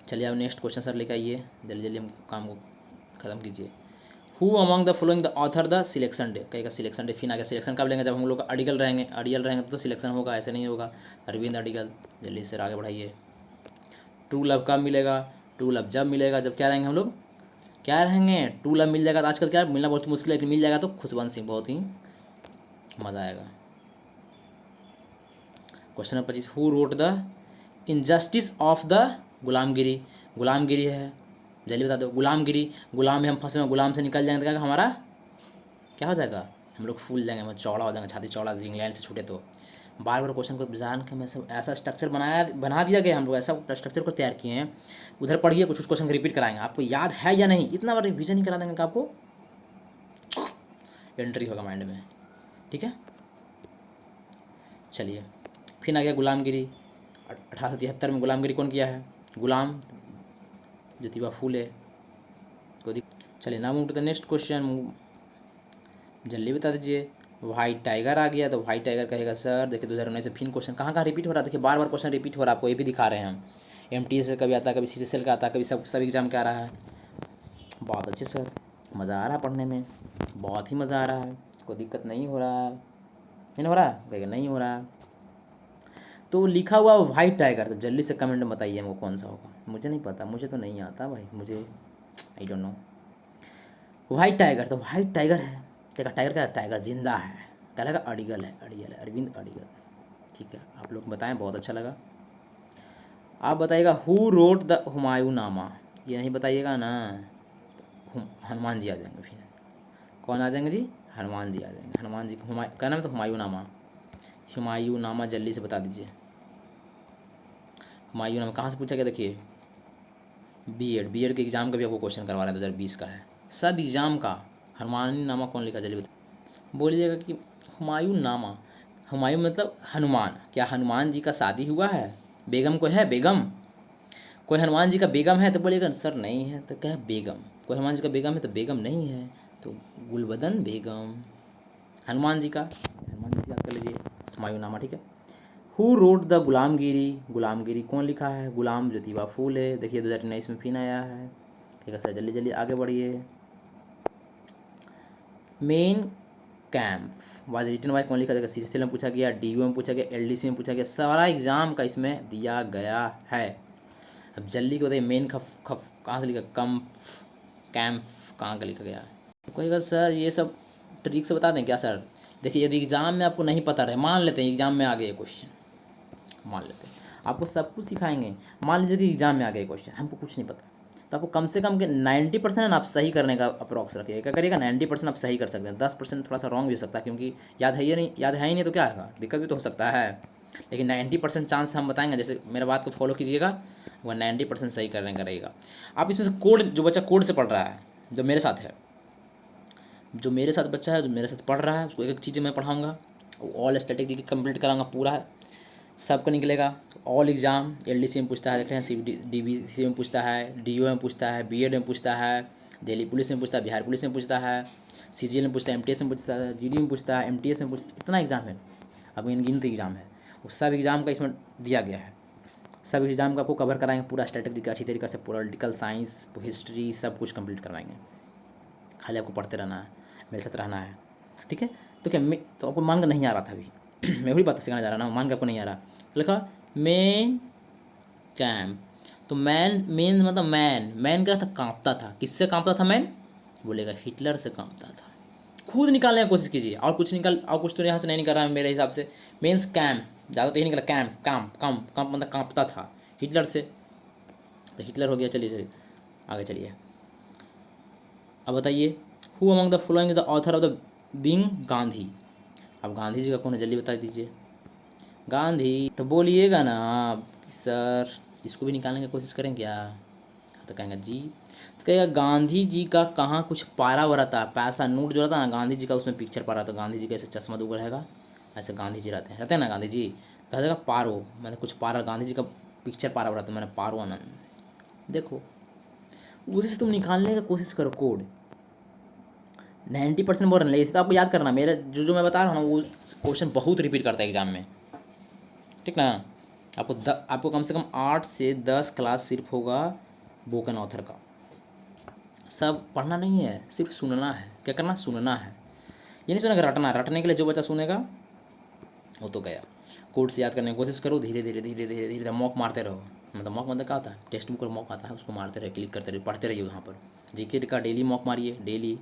चलिए अब नेक्स्ट क्वेश्चन सर लेकर आइए, जल्दी जल्दी हम काम को ख़त्म कीजिए। Who among the following the author the selection day. कहेगा सिलेक्शन डे फिर आ गया। सिलेक्शन कब लेंगे? जब हम लोग का अडिगल रहेंगे, अडिगल रहेंगे तो सिलेक्शन होगा, ऐसे नहीं होगा। अरविंद अडिगल, जल्दी से आगे बढ़ाइए। ट्रू लव कब मिलेगा? ट्रू लव जब मिलेगा जब क्या रहेंगे हम लोग, क्या रहेंगे, टू लव मिल जाएगा तो आजकल क्या मिलना बहुत मुश्किल है, लेकिन मिल जाएगा तो खुशवंत सिंह, बहुत ही मज़ा आएगा। Question number 25, who wrote the injustice of the गुलामगिरी। गुलामगिरी है, जल्दी बता दो। गुलामगिरी, गुलाम में हम फंसे हुए, गुलाम से निकल जाएंगे तो क्या हमारा क्या हो जाएगा, हम लोग फूल जाएंगे, हम चौड़ा हो जाएंगे, छाती चौड़ा, इंग्लैंड से छूटे तो। बार बार क्वेश्चन को जान के मैं सब ऐसा स्ट्रक्चर बना दिया गया, हम लोग ऐसा स्ट्रक्चर को तैयार किए हैं। उधर पढ़िए, कुछ क्वेश्चन रिपीट कराएंगे, आपको याद है या नहीं, इतना बार रिविजन ही करा देंगे कि आपको एंट्री होगा माइंड में। ठीक है, चलिए फिर आ गया गुलामगिरी। 1873 में गुलामगिरी कौन किया है, गुलाम ज्योतिबा फूले को। चलिए ना move to the next question, जल्दी बता दीजिए। व्हाइट टाइगर आ गया, तो व्हाइट टाइगर कहेगा सर देखिए 2019 से फिर क्वेश्चन कहाँ कहाँ रिपीट हो रहा है, देखिए बार बार क्वेश्चन रिपीट हो रहा है, आपको ये भी दिखा रहे हैं हम। MTS से कभी आता है, कभी CCSL का आता है, कभी सब एग्जाम का आ रहा है। बहुत अच्छे सर, मज़ा आ रहा है पढ़ने में, बहुत ही मज़ा आ रहा है, कोई दिक्कत नहीं हो रहा है, नहीं हो रहा है, कहेगा नहीं हो रहा है। तो लिखा हुआ व्हाइट टाइगर, तो जल्दी से कमेंट में बताइए हमको कौन सा होगा, मुझे नहीं पता, मुझे तो नहीं आता भाई, मुझे I don't know. White tiger, तो व्हाइट टाइगर है, टाइगर का टाइगर जिंदा है, क्या लगा, अडिगल है, अडिगल है, अरविंद अडिगल। ठीक है, आप लोग बताएं, बहुत अच्छा लगा। आप बताइएगा हु रोट द हुमायूं नामा, ये नहीं बताइएगा ना, हनुमान जी आ जाएंगे फिर। कौन आ जाएंगे जी, हनुमान जी आ जाएंगे, हनुमान जी क्या नाम है, तो हुमायूं नामा। हुमायूं नामा जल्दी से बता दीजिए। हुमायूं नामा कहाँ से पूछा गया, देखिए बीएड के एग्ज़ाम का भी आपको क्वेश्चन करवा रहे हैं, 2020 का है, सब एग्ज़ाम का। हुमायूं नामा कौन लिखा, जल्दी बता, बोलिएगा कि हुमायूं नामा। हुमायूं मतलब हनुमान, क्या हनुमान जी का शादी हुआ है, बेगम कोई है, बेगम कोई हनुमान जी का बेगम है, तो बोलिएगा सर नहीं है, तो क्या है बेगम, कोई हनुमान जी का बेगम है तो बेगम नहीं है, तो गुलबदन बेगम, हनुमान जी का, हनुमान जी से याद कर लीजिए, हुमायूं नामा। ठीक है, हु रोट द गुलामगिरी, गुलामगिरी कौन लिखा है, गुलाम ज्योतिबा फूले। देखिए 2019 में फिर आया है। ठीक है सर, जल्दी जल्दी आगे बढ़िए। Mein Kampf was written by कौन लिखा जाएगा, CCL में पूछा गया, DU में पूछा गया, LDC में पूछा गया, सारा एग्जाम का इसमें दिया गया है। अब जल्दी को बताइए, मेन खफ खफ कहाँ से लिखा, कम्प कैंप कहाँ का लिखा गया है। तो कहेगा सर ये सब ट्रिक से बता दें क्या सर, देखिए यदि एग्ज़ाम में आपको नहीं पता रहे, मान लेते हैं एग्ज़ाम में आ गए क्वेश्चन, मान लेते हैं आपको सब कुछ सिखाएंगे, मान लीजिए कि एग्ज़ाम में आ गए क्वेश्चन, हमको कुछ नहीं पता, तो आपको कम से कम के 90% आप सही करने का अप्रॉक्स रखिएगा, क्या करिएगा, 90% आप सही कर सकते हैं, 10% थोड़ा सा रॉन्ग भी हो सकता है, क्योंकि याद है, ये नहीं याद है ही नहीं तो क्या है, दिक्कत भी तो हो सकता है, लेकिन 90% चांस हम बताएंगे, जैसे मेरा बात को फॉलो कीजिएगा, वह 90% सही करने का रहेगा। आप इसमें से कोड, जो बच्चा कोड से पढ़ रहा है, जो मेरे साथ है, जो मेरे साथ बच्चा है, जो मेरे साथ पढ़ रहा है, उसको एक एक चीज़ मैं पढ़ाऊँगा, ऑल स्ट्रेटेजी की कंप्लीट कराऊंगा पूरा, सबको निकलेगा। ऑल एग्ज़ाम LDC में पूछता है, देख रहे हैं, DBC में पूछता है, DO में पूछता है, BEड में पूछता है, दिल्ली पुलिस में पूछता है, बिहार पुलिस में पूछता है, CGL में पूछता है, MTS में पूछता है, GD में पूछता है, MTS में पूछता है, कितना एग्ज़ाम है, अब अनगिनत एग्ज़ाम है, वो सब एग्ज़ाम का इसमें दिया गया है, सब एग्ज़ाम का आपको कवर कराएंगे पूरा स्ट्रेटेजी का अच्छी तरीके से, पॉलिटिकल साइंस, हिस्ट्री, सब कुछ कंप्लीट करवाएंगे, खाली आपको पढ़ते रहना है, मेरे साथ रहना है। ठीक है, तो क्या तो आपको मान कर नहीं आ रहा था अभी मैं वही बात सिखाने जा रहा ना, मान के आपको नहीं आ रहा, लिखा मेन कैंप, तो मेन मतलब मैन क्या था, कांपता था, किससे कांपता था मैन, बोलेगा हिटलर से कांपता था, खुद निकालने की कोशिश कीजिए, और कुछ तो यहाँ से नहीं निकल रहा है मेरे हिसाब से, मेंस कैंप ज़्यादा तो यही निकला, कैंप कांप कांप कांप मतलब कांपता था हिटलर से, तो हिटलर हो गया। चलिए चलिए आगे चलिए, अब बताइए who among the following is the author of the being Gandhi, अब गांधी जी का कौन है, जल्दी बता दीजिए, गांधी, तो बोलिएगा ना आप कि सर इसको भी निकालने की कोशिश करें क्या, तो कहेंगे जी, तो कहेगा गांधी जी का कहाँ कुछ पारा हुआ रहता है, पैसा नोट जो रहता है ना गांधी जी का, उसमें पिक्चर पारा, तो गांधी जी का ऐसे चश्मा दूर रहेगा, ऐसे गांधी जी रहते हैं ना गांधी जी, कहा जाएगा पारो, मैंने कुछ पारा, गांधी जी का पिक्चर पारा हुआ रहता है, मैंने पारो आनंद, देखो उसी से तुम निकालने का कोशिश करो कोड, 90% बोल रहे हैं, इसे तो आपको याद करना, मेरे जो मैं बता रहा हूँ ना, वो क्वेश्चन बहुत रिपीट करता है एग्जाम में, ठीक ना। आपको कम से कम 8 से 10 क्लास सिर्फ होगा बोकन ऑथर का, सब पढ़ना नहीं है, सिर्फ सुनना है, क्या करना, सुनना है, ये नहीं सुनेगा, रटने के लिए जो बच्चा सुनेगा वो तो गया, कोड से याद करने की कोशिश करो, धीरे धीरे धीरे धीरे धीरे धीरे मॉक मारते रहो, मतलब मॉक मतलब क्या होता है, टेक्स्ट बुक और मॉक आता है, उसको मारते रहे, क्लिक करते रहे, पढ़ते रहिए वहाँ पर। जीके का डेली मॉक मारिए, डेली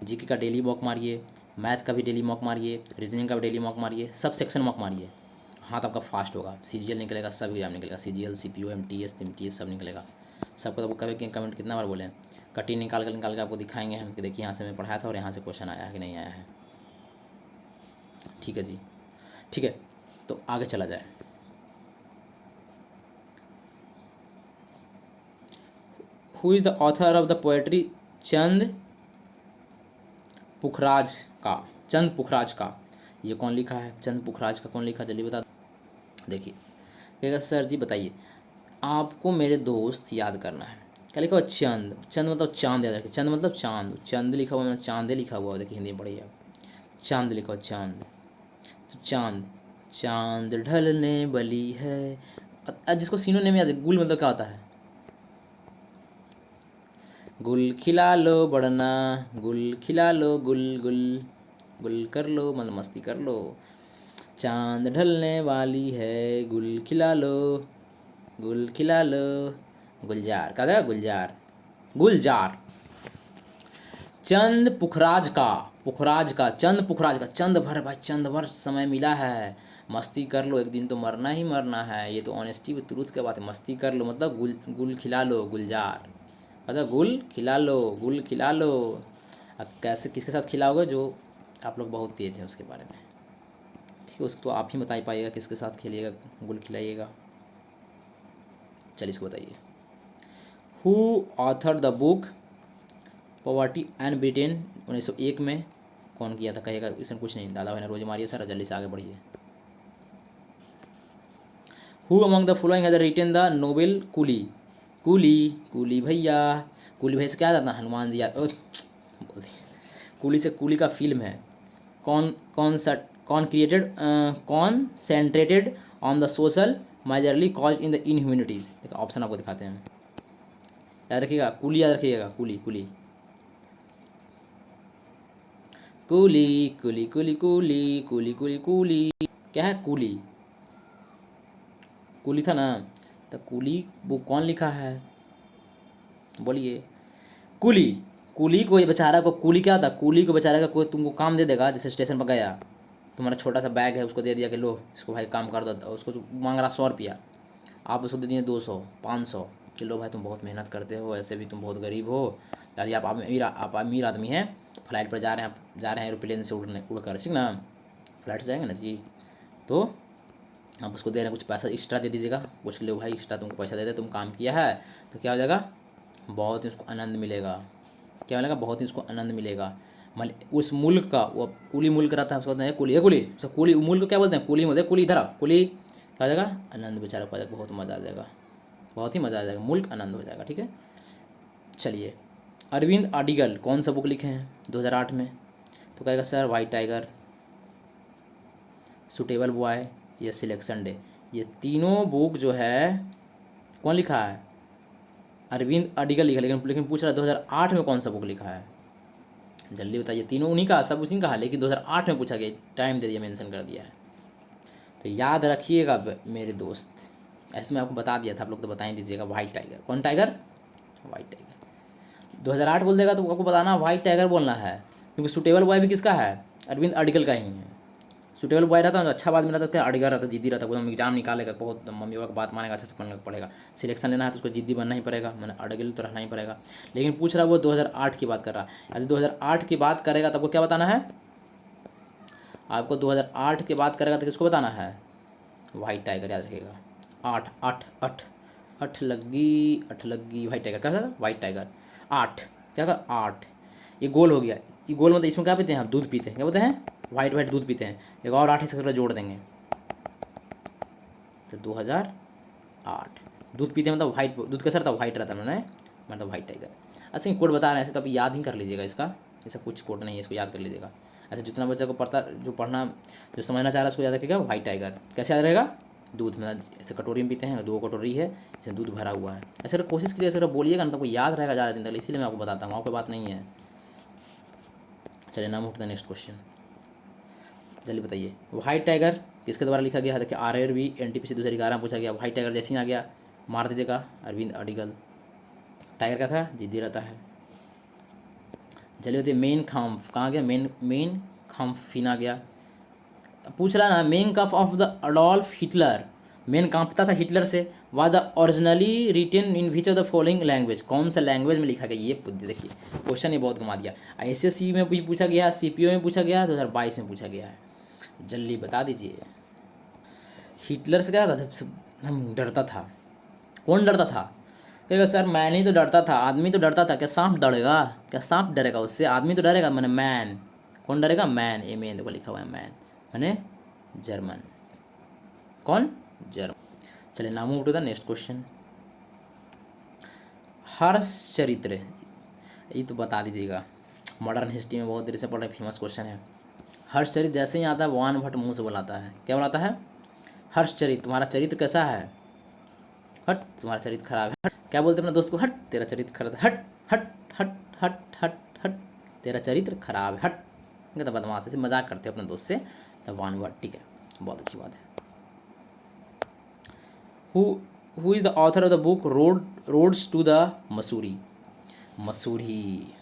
जीके का डेली मॉक मारिए, मैथ का भी डेली मॉक मारिए, रीजनिंग का भी डेली मॉक मारिए, सब सेक्शन मॉक मारिए। हाथ आपका फास्ट होगा, सीजीएल निकलेगा, सब एग्जाम निकलेगा, सीजीएल, सीपीयू, एमटीएस, तिमटीएस सब निकलेगा। सबको तो कभी कमेंट कितना बार बोले, कटिंग निकाल के आपको दिखाएंगे हम कि देखिए यहाँ से मैं पढ़ाया था और यहाँ से क्वेश्चन आया है कि नहीं आया है। ठीक है जी, ठीक है, तो आगे चला जाए। Who is the author of the poetry Chand Pukhraj का? चंद पुखराज का ये कौन लिखा है? चंद पुखराज का कौन लिखा, जल्दी बता। देखिए कहेगा सर जी बताइए, आपको मेरे दोस्त याद करना है। क्या लिखा हुआ? चंद। चंद मतलब चांद, याद रखिए, चंद मतलब चांद, चंद लिखा हुआ मतलब चांदे लिखा हुआ, देखिए हिंदी में पढ़िए, चांद लिखा हुआ, चांद। तो चांद, चांद ढलने बली है। जिसको सिनोनिम याद है, गुल मतलब क्या होता है? गुल खिला लो बढ़ना, गुल खिला लो, गुल गुल गुल कर लो, मतलब मस्ती कर लो। चांद ढलने वाली है, गुल खिला लो, गुल खिला लो। गुलजार का था, गुलजार, गुलजार। चंद पुखराज का, पुखराज का, चंद पुखराज का, चंद भर भाई, चंद भर समय मिला है, मस्ती कर लो, एक दिन तो मरना ही मरना है। ये तो ऑनेस्टी विद ट्रूथ की बात है, मस्ती कर लो मतलब गुल गुल खिला लो, गुलजार। अच्छा गुल खिला लो, गुल खिला लो। अब कैसे किसके साथ खिलाओगे? जो आप लोग बहुत तेज़ हैं उसके बारे में, ठीक है, उसको तो आप ही बता ही पाइएगा किसके साथ खेलिएगा, गुल खिलाइएगा। चलिए इसको बताइए। Who author the book poverty and Britain 1901 में? कौन किया था कहेगा? इसमें कुछ नहीं, दादा भाई ने रोज मारिए सर, जल्दी से आगे बढ़िए। Who among the following has written the novel coolie? Coolie, coolie भैया, कूली भैया से क्या आता? हनुमान जी बोल दिया। कूली से, कूली का फिल्म है। कौन क्रिएटेड, कौन concentrated on the social majorly cause in the inhumanities? देखो ऑप्शन आपको दिखाते हैं, याद रखिएगा, कूली याद रखिएगा, coolie coolie coolie coolie coolie coolie coolie coolie coolie. क्या है? कूली, कूली था ना? तो कूली वो कौन लिखा है, बोलिए। कूली, कूली को ये बेचारा को, कूली क्या था? कूली को बेचारा का कोई तुमको काम दे देगा, जैसे स्टेशन पर गया, तुम्हारा छोटा सा बैग है, उसको दे दिया कि लो इसको भाई काम कर दो, उसको तो मांग रहा 100 रुपया, आप उसको दे दिए 200, 500, कि लो भाई तुम बहुत मेहनत करते हो, ऐसे भी तुम बहुत गरीब हो, यदि आप अमीर आदमी हैं, फ्लाइट पर जा रहे हैं एरोप्लेन से उड़ कर, ठीक ना, फ्लाइट से जाएंगे ना जी, तो आप उसको दे रहे हैं, कुछ पैसा एक्स्ट्रा दे दीजिएगा, कुछ लो भाई एक्स्ट्रा तुमको पैसा दे दे, तुम काम किया है, तो क्या हो जाएगा? बहुत ही उसको आनंद मिलेगा। क्या मिलेगा? बहुत ही उसको आनंद मिलेगा। मान उस मुल्क का, वो कुली मुल्क रहता है, उसको कहते हैं कुली, कुली, सब कुली मुल्क को क्या बोलते हैं? कुली बोलते हैं, कुली इधर आ, कुली, क्या हो जाएगा? आनंद बेचारा को आ जाएगा, बहुत मज़ा आ जाएगा, बहुत ही मज़ा आ जाएगा, मुल्क आनंद हो जाएगा। ठीक है, चलिए। अरविंद अडिगल कौन सा बुक लिखे हैं 2008 में? तो कहेगा sir white tiger, suitable boy, या सिलेक्शन डे। ये तीनों बुक जो है कौन लिखा है? अरविंद अडिगल लिखा, लेकिन पूछ रहा है 2008 में कौन सा बुक लिखा है, जल्दी बताइए। तीनों उन्हीं का, सब उसी का है, लेकिन 2008 में पूछा गया, टाइम दे दिया, मेंशन कर दिया है, तो याद रखिएगा मेरे दोस्त। ऐसे मैं आपको बता दिया था, आप लोग तो बता ही दीजिएगा। वाइट टाइगर, कौन टाइगर? White tiger. 2008 बोल देगा तो आपको बताना वाइट टाइगर बोलना है, क्योंकि सुटेबल बॉय भी किसका है? अरविंद अडिगल का ही है। सुटेबल बॉय रहता है तो अच्छा बात मिला, तो क्या अडिगर रहता, जिद्दी रहता, एकदम एग्जाम निकालेगा, बहुत मम्मी पापा की बात मानेगा, अच्छा से पढ़ेगा। सिलेक्शन लेना है तो उसको जिद्दी बनना ही पड़ेगा, मैंने अडिगल तो रहना ही पड़ेगा। लेकिन पूछ रहा है वो 2008 की बात कर रहा है, यदि 2008 की बात करेगा तो आपको क्या बताना है? आपको 2008 की बात करेगा तो किसको बताना है? वाइट टाइगर, याद रखिएगा। आठ आठ अठ अठ लगी वाइट टाइगर, क्या था? White tiger. आठ, क्या का? आठ। ये गोल हो गया, ये गोल मतलब इसमें क्या पीते हैं हम? दूध पीते हैं, क्या बोलते हैं? वाइट वाइट दूध पीते हैं। एक और 8 इसका जोड़ देंगे तो 2008। दूध पीते हैं मतलब वाइट, दूध कैसा रहता है? वाइट रहता है, मैंने मतलब वाइट टाइगर। अच्छा ये कोड बता रहे हैं ऐसे, तो अभी याद ही कर लीजिएगा इसका, ऐसा कुछ कोड नहीं है, इसको याद कर लीजिएगा। ऐसे जितना बच्चा को पढ़ता, जो पढ़ना, जो समझना चाह रहा है उसको याद रखिएगा। वाइट टाइगर कैसे याद रहेगा? दूध में ऐसे कटोरी में पीते हैं, 2 कटोरी है, इसमें दूध भरा हुआ है। ऐसे अगर कोशिश कीजिए, ऐसे बोलिएगा ना तो आपको याद रहेगा ज़्यादा दिन तक, इसीलिए मैं आपको बताता हूँ, वहाँ पर बात नहीं है। चलिए नाम उठते हैं, नेक्स्ट क्वेश्चन, जल्दी बताइए। वाइट टाइगर किसके द्वारा लिखा गया है? देखिए RRB NTPC 2011 पूछा गया, वाइट टाइगर जैसे ही आ गया, मार दीजिएगा अरविंद अडिगल। टाइगर क्या था? जिद्दी रहता है। चलिए होती मेन खाम्फ कहाँ गया? मेन खाम्फिना गया। पूछ रहा ना Mein Kampf of the Adolf Hitler, मेन कांपता था हिटलर से, was the originally written in which of the following language, कौन सा लैंग्वेज में लिखा गया? ये देखिए क्वेश्चन ये बहुत घुमा दिया। एसएससी में भी पूछा गया, सीपीओ में पूछा गया, 2022 में पूछा गया है। जल्दी बता दीजिए। हिटलर से क्या हम डरता था। कौन डरता था? कहेगा सर मैन ही तो डरता था, आदमी तो डरता था। क्या सांप डरेगा? क्या सांप डरेगा उससे? आदमी तो डरेगा। मैंने मैन, कौन डरेगा? मैन, ए में देखो लिखा हुआ है मैन, मैंने जर्मन। कौन? जर्मन। चलिए now move to the next question. Harsh Charitra, ये तो बता दीजिएगा, मॉडर्न हिस्ट्री में बहुत देर से पढ़ रहे, फेमस क्वेश्चन है। हर्ष चरित्र जैसे ही आता है वान भट्ट मुंह से बुलाता है, क्या बुलाता है? हर्ष चरित्र, तुम्हारा चरित्र कैसा है? हट, तुम्हारा चरित्र खराब है। हट, क्या बोलते अपने दोस्त को? हट, तेरा चरित्र खराब है। हट हट हट हट हट हट, तेरा चरित्र खराब है। हट, क्या तो बदमाश से मजाक करते हो अपने दोस्त से, तब वान भट्ट। ठीक है, बहुत अच्छी बात है। Who is the author of the book roads to the Mussoorie? Mussoorie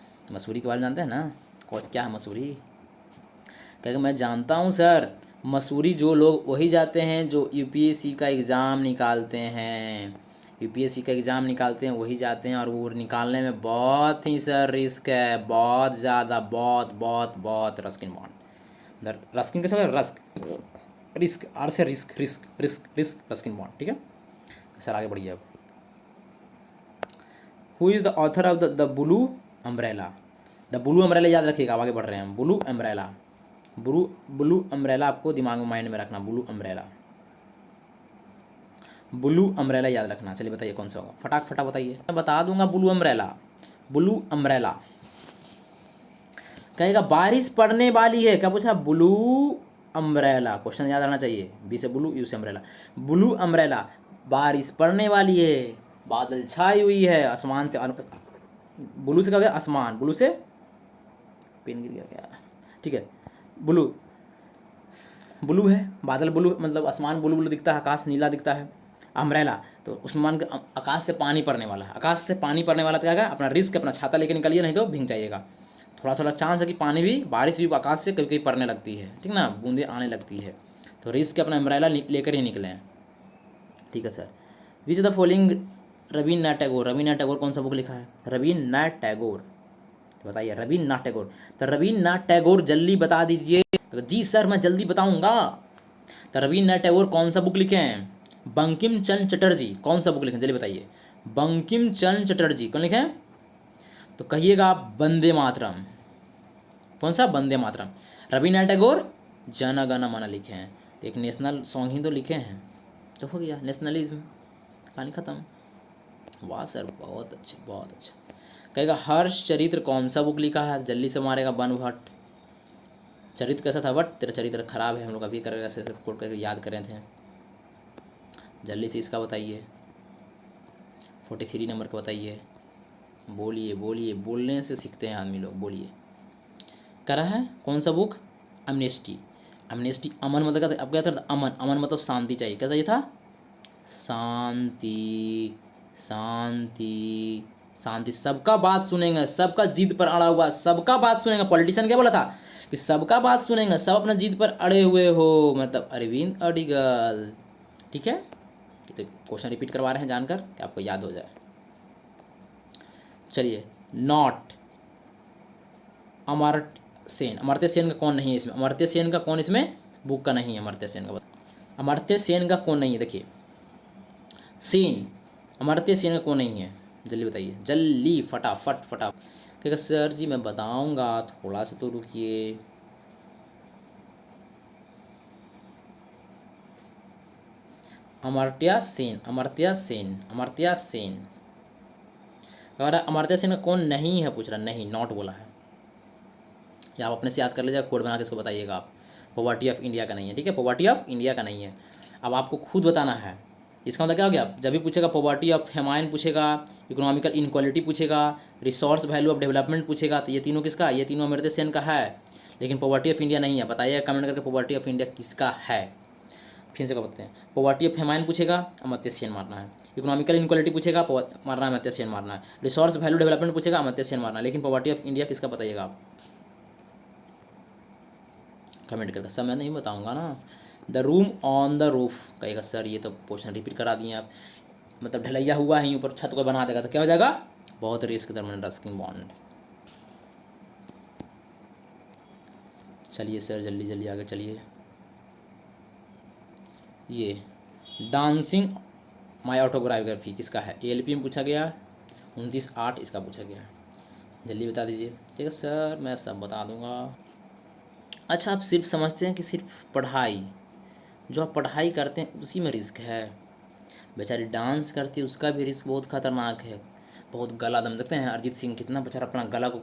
के बारे में जानते हैं ना? क्या है मसूरी? कहेगा मैं जानता हूँ सर, मसूरी जो लोग वही जाते हैं जो यूपीएससी का एग्ज़ाम निकालते हैं, यूपीएससी का एग्ज़ाम निकालते हैं वही जाते हैं, और वो निकालने में बहुत ही सर रिस्क है, बहुत ज़्यादा, बहुत बहुत बहुत रस्किन बॉन्ड। रस्किन कैसे होगा? रिस्क, आर से risk, risk risk risk, Ruskin bond. ठीक है सर, आगे बढ़िए अब। Who is the author of the blue umbrella? The blue umbrella याद रखिएगा, आगे बढ़ रहे हैं। ब्लू अम्ब्रेला, ब्लू अम्ब्रेला आपको दिमाग में, माइंड में रखना। ब्लू अम्ब्रेला, ब्लू अम्ब्रेला याद रखना। चलिए बताइए कौन सा होगा, फटाक बताइए। मैं बता दूंगा ब्लू अम्ब्रेला। ब्लू अम्ब्रेला कहेगा बारिश पड़ने वाली है, क्या पूछा? ब्लू अम्ब्रेला, क्वेश्चन याद रहना चाहिए। बी से ब्लू, यू से अम्ब्रेला। ब्लू अम्ब्रेला, बारिश पड़ने वाली है, बादल छाई हुई है, आसमान से, ब्लू से क्या गया? आसमान, ब्लू से पेन गिर गया क्या? ठीक है, ब्लू है, बादल ब्लू, मतलब आसमान ब्लू ब्लू दिखता है, आकाश नीला दिखता है। अम्ब्रेला तो उसमें मान के आकाश से पानी पड़ने वाला है, आकाश से पानी पड़ने वाला तो क्या है? अपना रिस्क, अपना छाता लेके निकलिए, नहीं तो भीग जाइएगा। थोड़ा थोड़ा चांस है कि पानी भी, बारिश भी आकाश से कभी कभी पड़ने लगती है, ठीक ना, बूंदें आने लगती है, तो रिस्क अपना अम्ब्रेला लेकर ही निकलें। ठीक है sir. Which the following Rabindranath Tagore? Rabindranath Tagore कौन सा बुक लिखा है? रवीन्द्रनाथ टैगोर, बताइए रवीन्द्रनाथ टैगोर। तो रवीन्द्रनाथ टैगोर जल्दी बता दीजिए। जी सर मैं जल्दी बताऊंगा। तो रवीन्द्रनाथ टैगोर कौन सा बुक लिखे हैं? बंकिम चंद्र चटर्जी कौन सा बुक लिखे? जल्दी बताइए। बंकिम चंद्र चटर्जी कौन लिखे हैं? तो कहिएगा आप वंदे मातरम। कौन सा? वंदे मातरम। रवीन्द्रनाथ टैगोर जन गण मन लिखे हैं, तो एक नेशनल सॉन्ग ही तो लिखे हैं, तो हो गया नेशनलिज्म, कहानी खत्म। वाह सर, बहुत अच्छा बहुत अच्छा। कहेगा हर्ष चरित्र कौन सा बुक लिखा है? जल्दी से मारेगा बन भट्ट। चरित्र कैसा था? बट तेरा चरित्र खराब है, हम लोग अभी कर ऐसे कोट करके याद कर रहे थे। जल्दी से इसका बताइए, 43 नंबर का बताइए। बोलिए बोलिए, बोलने से सीखते हैं आदमी लोग, बोलिए। कह रहा है कौन सा बुक? अमनेस्टी। अमनेस्टी, अमन मतलब क्या? अब क्या था? अमन, अमन मतलब शांति चाहिए। क्या चाहिए था? शांति, शांति, शांति। सबका बात सुनेंगे, सबका जिद पर अड़ा हुआ, सबका बात सुनेंगे। पॉलिटिशियन क्या बोला था कि सबका बात सुनेंगे, सब अपना जिद पर अड़े हुए हो, मतलब अरविंद अडिगल। ठीक है, तो क्वेश्चन रिपीट करवा रहे हैं जानकर कि आपको याद हो जाए। चलिए, नॉट अमर्त्य सेन, अमर्त्य सेन का कौन नहीं है इसमें? अमर्त्य सेन का कौन इसमें बुक का नहीं है? अमर्त्य सेन का, अमर्त्य सेन का कौन नहीं है? देखिए, सेन, अमर्त्य सेन का कौन नहीं है? जल्दी बताइए, जल्दी, फटाफट फटाफट। कहेगा सर जी मैं बताऊंगा, थोड़ा सा तो रुकिए। अमर्त्य सेन, अमर्त्य सेन, अमर्त्य सेन। अगर अमर्त्य सेन का कौन नहीं है पूछ रहा, नहीं, नॉट बोला है। या आप अपने से याद कर लीजिएगा, कोड बना के इसको बताइएगा आप। पॉवर्टी ऑफ इंडिया का नहीं है, ठीक है, पॉवर्टी ऑफ इंडिया का नहीं है। अब आपको खुद बताना है। इसका मतलब क्या हो गया? जब भी पूछेगा पॉवर्टी ऑफ हेमायन पूछेगा, इकोनॉमिकल इनक्वालिटी पूछेगा, रिसोर्स वैल्यू ऑफ डेवलपमेंट पूछेगा, तो ये तीनों किसका? ये तीनों अमर्त्य सेन का है, लेकिन पॉवर्टी ऑफ इंडिया नहीं है। बताइए कमेंट करके, पॉवर्टी ऑफ इंडिया किसका है? फिर से क्या बोलते हैं, पॉवर्टी ऑफ फेमाइन पूछेगा, अमर्त्य सेन मारना है। इकोनॉमिकल इनक्वालिटी पूछेगा, मारना है अमर्त्य सेन मारना है। रिसोर्स वैल्यू डेवलपमेंट पूछेगा, अमर्त्य सेन मारना है। लेकिन पॉवर्टी ऑफ इंडिया किसका बताइएगा आप, कमेंट करके। सब मैं नहीं बताऊंगा ना। The room on the roof कहेगा सर ये तो क्वेश्चन रिपीट करा दिए आप, मतलब ढलैया हुआ है ऊपर छत को बना देगा तो क्या हो जाएगा, बहुत रिस्क दरमियान रस्किन बॉन्ड। चलिए सर जल्दी जल्दी आगे चलिए। ये डांसिंग माई ऑटोग्राफी किसका है, एएलपी में पूछा गया, 29/8 इसका पूछा गया। जल्दी बता दीजिए। ठीक है सर मैं सब बता दूंगा। अच्छा आप सिर्फ समझते हैं कि सिर्फ पढ़ाई, जो आप पढ़ाई करते हैं उसी में रिस्क है। बेचारी डांस करती है उसका भी रिस्क बहुत खतरनाक है। बहुत गला दम देखते हैं अरिजीत सिंह कितना बेचारा अपना गला को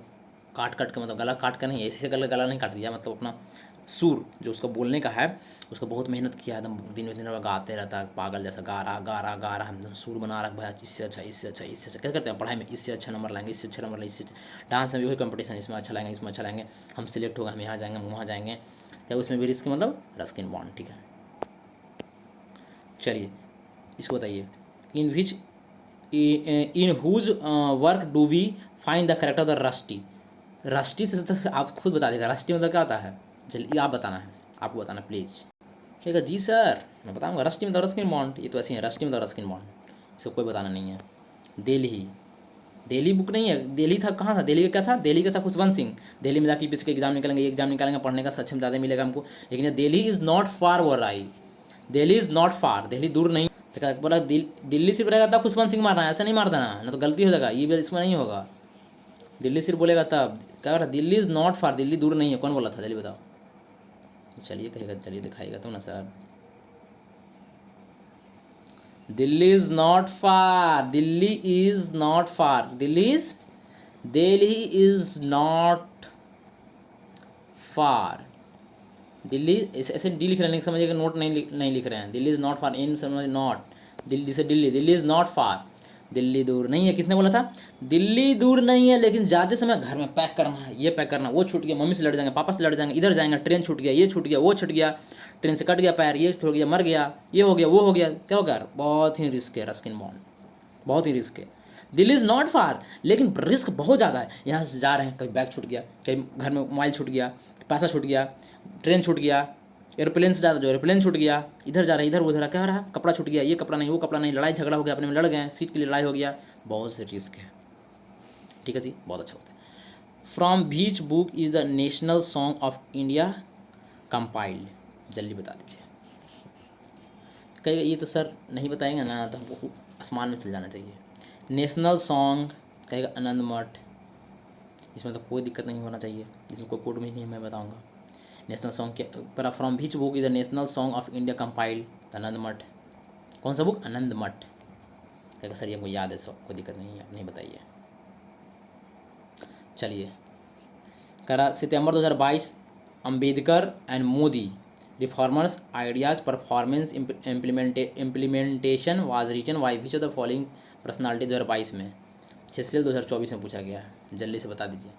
काट काट के, मतलब गला काट कर नहीं, ऐसे गला नहीं काट दिया, मतलब अपना सुर जो उसका बोलने का है उसका बहुत मेहनत किया, एकदम दिन दिन गाते रहता है पागल जैसा, गा रहा गा रहा गा रहा, हम सुर बना रहा भाई इससे अच्छा इससे अच्छा इससे अच्छा। क्या करते हैं पढ़ाई में, इससे अच्छा नंबर लाएंगे, इससे अच्छा नंबर लाएंगे, इससे डांस में भी वही कंपटीशन, इसमें अच्छा लाएंगे, इसमें अच्छा लाएंगे, हम सिलेक्ट होगा, हम यहाँ जाएंगे, हम वहाँ जाएंगे, क्या उसमें भी रिस्क, मतलब रस्किन बॉन्ड। ठीक है चलिए इसको बताइए, in which in whose work do we find the character of the Rusty. Rusty से तो आप खुद बता देगा, रस्टी मतलब क्या होता है, चलिए आप बताना है, आपको बताना प्लीज़। ठीक है जी सर मैं बताऊंगा, रस्टी मतलब रस्किन बॉन्ड, ये तो ऐसे ही है, रस्टी मतलब रस्किन बॉन्ड, इसको कोई बताना नहीं है। दिल्ली, दिल्ली बुक नहीं है, दिल्ली था कहाँ था, दिल्ली का क्या था, दिल्ली का था खुशवंत सिंह। दिल्ली में जाके पीछे एग्जाम निकालेंगे, ये एग्जाम निकालेंगे, पढ़ने का सक्षम ज़्यादा मिलेगा हमको। लेकिन दिल्ली इज़ नॉट फार वो राई, Delhi is not far, Delhi दूर नहीं। तो बोला दिल्ली सिर्फ रहेगा तब खुशवंत सिंह मारना है, ऐसा नहीं मार देना ना तो गलती हो जाएगा, ये इसमें नहीं होगा। दिल्ली सिर्फ बोलेगा तब, क्या कर रहा, Delhi is not far, Delhi दूर नहीं है, कौन बोला था जल्दी बताओ। चलिए कहेगा, चलिए दिखाएगा तो ना sir. Delhi is not far, Delhi is not far, Delhi is not far. Delhi ऐसे डी लिख रहे हैं, समझिएगा नोट नहीं लिख रहे हैं। दिल्ली इज़ नॉट फार, इन समझ नॉट, दिल्ली से Delhi is not far, Delhi दूर नहीं है। किसने बोला था, दिल्ली दूर नहीं है, लेकिन ज़्यादा समय घर में पैक करना है, ये पैक करना, वो छूट गया, मम्मी से लड़ जाएंगे, पापा से लड़ जाएंगे, इधर जाएंगे, ट्रेन छूट गया, ये छूट गया, वो छूट गया, ट्रेन से कट गया पैर, ये छूट गया, मर गया, ये हो गया, वो हो गया, क्या हो गया, बहुत ही रिस्क है रस्किन बॉन्ड, बहुत ही रिस्क है। दिल्ली इज़ नॉट फार, लेकिन रिस्क बहुत ज़्यादा है। यहाँ से जा रहे हैं, कहीं बैग छूट गया, कहीं घर में मोबाइल छूट गया, पैसा छूट गया, ट्रेन छूट गया, एरोप्लेन से ज़्यादा जो एरोप्लेन छूट गया, इधर जा रहा है, इधर उधर, क्या रहा, कपड़ा छूट गया, ये कपड़ा नहीं, वो कपड़ा नहीं, लड़ाई झगड़ा हो गया, अपने में लड़ गए, सीट के लिए लड़ाई हो गया, बहुत से रिस्क है। ठीक है जी बहुत अच्छा होता है। From beach book is the national song of India compiled, जल्दी बता दीजिए। कहेगा ये तो सर नहीं बताएंगे ना, तो हमको आसमान में चल जाना चाहिए। नेशनल सॉन्ग कहेगा आनंद मठ, इसमें तो कोई दिक्कत नहीं होना चाहिए, इसमें कोई कोड में नहीं है, मैं बताऊंगा। नेशनल सॉन्ग के पर from which book is the national song of India compiled, Anand Math. कौन सा बुक, आनंद मठ। कहेगा सर ये हमको याद है, सब कोई दिक्कत नहीं है, आप नहीं बताइए। चलिए कह रहा सितंबर 2022 Ambedkar and Modi reformers ideas performance implementation was written by which of the following personality 2022 में, 6 2024 में पूछा गया है, जल्दी से बता दीजिए।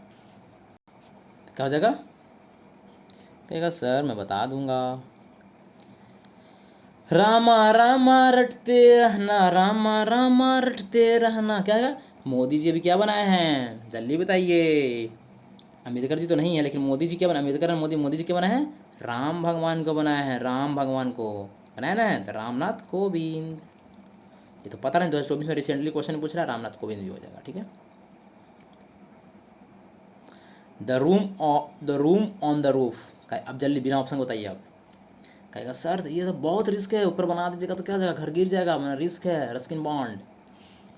क्या हो जाएगा, कहेगा सर मैं बता दूंगा, रामा रामा रटते रहना, रामा रामा रटते रहना। क्या है, मोदी जी अभी क्या बनाए हैं, जल्दी बताइए। अम्बेडकर जी तो नहीं है, लेकिन मोदी जी क्या बनाए, अम्बेडकर और मोदी जी क्या बनाए हैं, राम भगवान को बनाए हैं, राम भगवान को बनाया ना है, तो रामनाथ कोविंद। ये तो पता नहीं 2024 में रिसेंटली क्वेश्चन पूछ रहा है, रामनाथ कोविंद भी हो जाएगा। ठीक है, the room on the roof. अब जल्दी बिना ऑप्शन बताइए आप। कहेगा सर ये तो बहुत रिस्क है, ऊपर बना दीजिएगा तो क्या हो जाएगा, घर गिर जाएगा, रिस्क है, रस्किन बॉन्ड।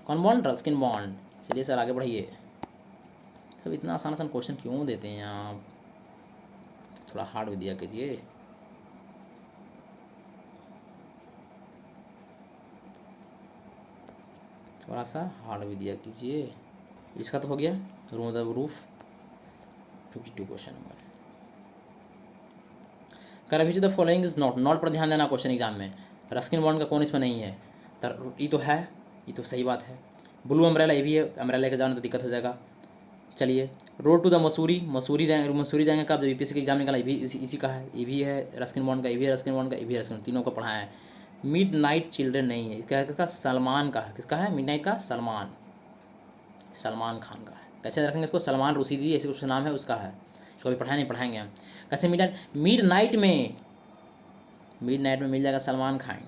कौन बॉन्ड, रस्किन बॉन्ड। चलिए सर आगे बढ़िए। सब इतना आसान आसान क्वेश्चन क्यों देते हैं आप, थोड़ा हार्ड भी दिया कीजिए। थोड़ा सा हार्ड भी दिया कीजिए। इसका तो हो गया, room the roof 52 question number. कर which the following is not पर ध्यान देना क्वेश्चन एग्जाम में। रस्किन बॉन्ड का कौन इसमें नहीं है, ये तो है, ये तो सही बात है। ब्लू अम्ब्रेला ये भी है, अम्ब्रेला के जाने तो दिक्कत हो जाएगा। चलिए road to the Mussoorie, Mussoorie जाएंगे कब, जब यूपीएससी का एग्जाम निकला, ये भी इसी का है, ये भी है रस्किन बॉन्ड का, ये भी है रस्किन बॉन्ड का, ये भी है रस्किन, तीनों को पढ़ाया है। मिड नाइट चिल्ड्रन नहीं है, किसका, सलमान का है, किसका है मिड नाइट का, सलमान खान का है। कैसे रखेंगे इसको, सलमान रुशीदी ऐसे कुछ नाम है उसका है, इसको अभी पढ़ाया नहीं, पढ़ाएंगे हम। कैसे मिड नाइट में मिल जाएगा सलमान खान,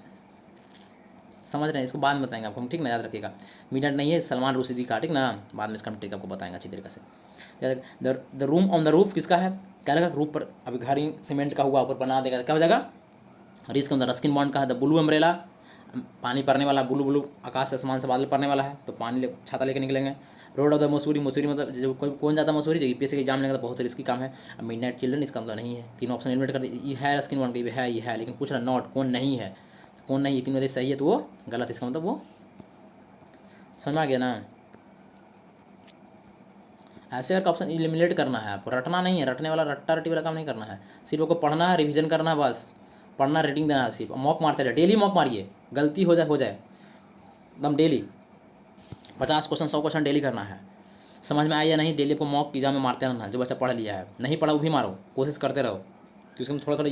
समझ रहे हैं, इसको बाद में बताएंगे आपको हम, ठीक ना, याद रखिएगा। मिड नाइट नहीं है, सलमान रुशीदी का, ठीक ना, बाद में इसका ट्रिक आपको बताएंगे अच्छी तरीके से। The room on the roof किसका है, क्या लगा, रूफ पर, अभी घर ही सीमेंट का हुआ, ऊपर बना देगा, क्या हो जाएगा, risk on the Ruskin Bond का है। द ब्लू अम्ब्रेला, पानी पड़ने वाला, ब्लू ब्लू आकाश से, आसमान से बादल पड़ने वाला है, तो पानी छाता लेके निकलेंगे। Road of the Mussoorie, Mussoorie मतलब जो कौन जाता है मसूरी, जो यूपीएससी के एग्जाम लेगा तो बहुत रिस्की काम है। अब मिड नाइट चिल्ड्रन इसका मतलब नहीं है, तीनों ऑप्शन एलिमिनेट कर दिए, ये है रस्किन बॉन्ड, ये है, लेकिन पूछ रहा नॉट, कौन नहीं है, कौन नहीं, ये तीनों यदि सही है तो वो गलत, इसका मतलब वो, समझ में आ गया ना। ऐसे अगर ऑप्शन एलिमिनेट करना है आपको, रटना नहीं है, रटने वाला रट्टा रटी वाला काम नहीं करना है, सिर्फ आपको पढ़ना है, रिवीजन करना है, बस पढ़ना, रेटिंग देना है, सिर्फ मॉक मारते रहे, डेली मॉक मारिए, गलती हो जाए एकदम डेली, 50 क्वेश्चन 100 क्वेश्चन डेली करना है। समझ में आया या नहीं, डेली आपको मॉक एग्जाम में मारते रहना, जो बच्चा पढ़ लिया है, नहीं पढ़ा वो भी मारो, कोशिश करते रहो, क्योंकि इसमें थोड़ा थोड़ा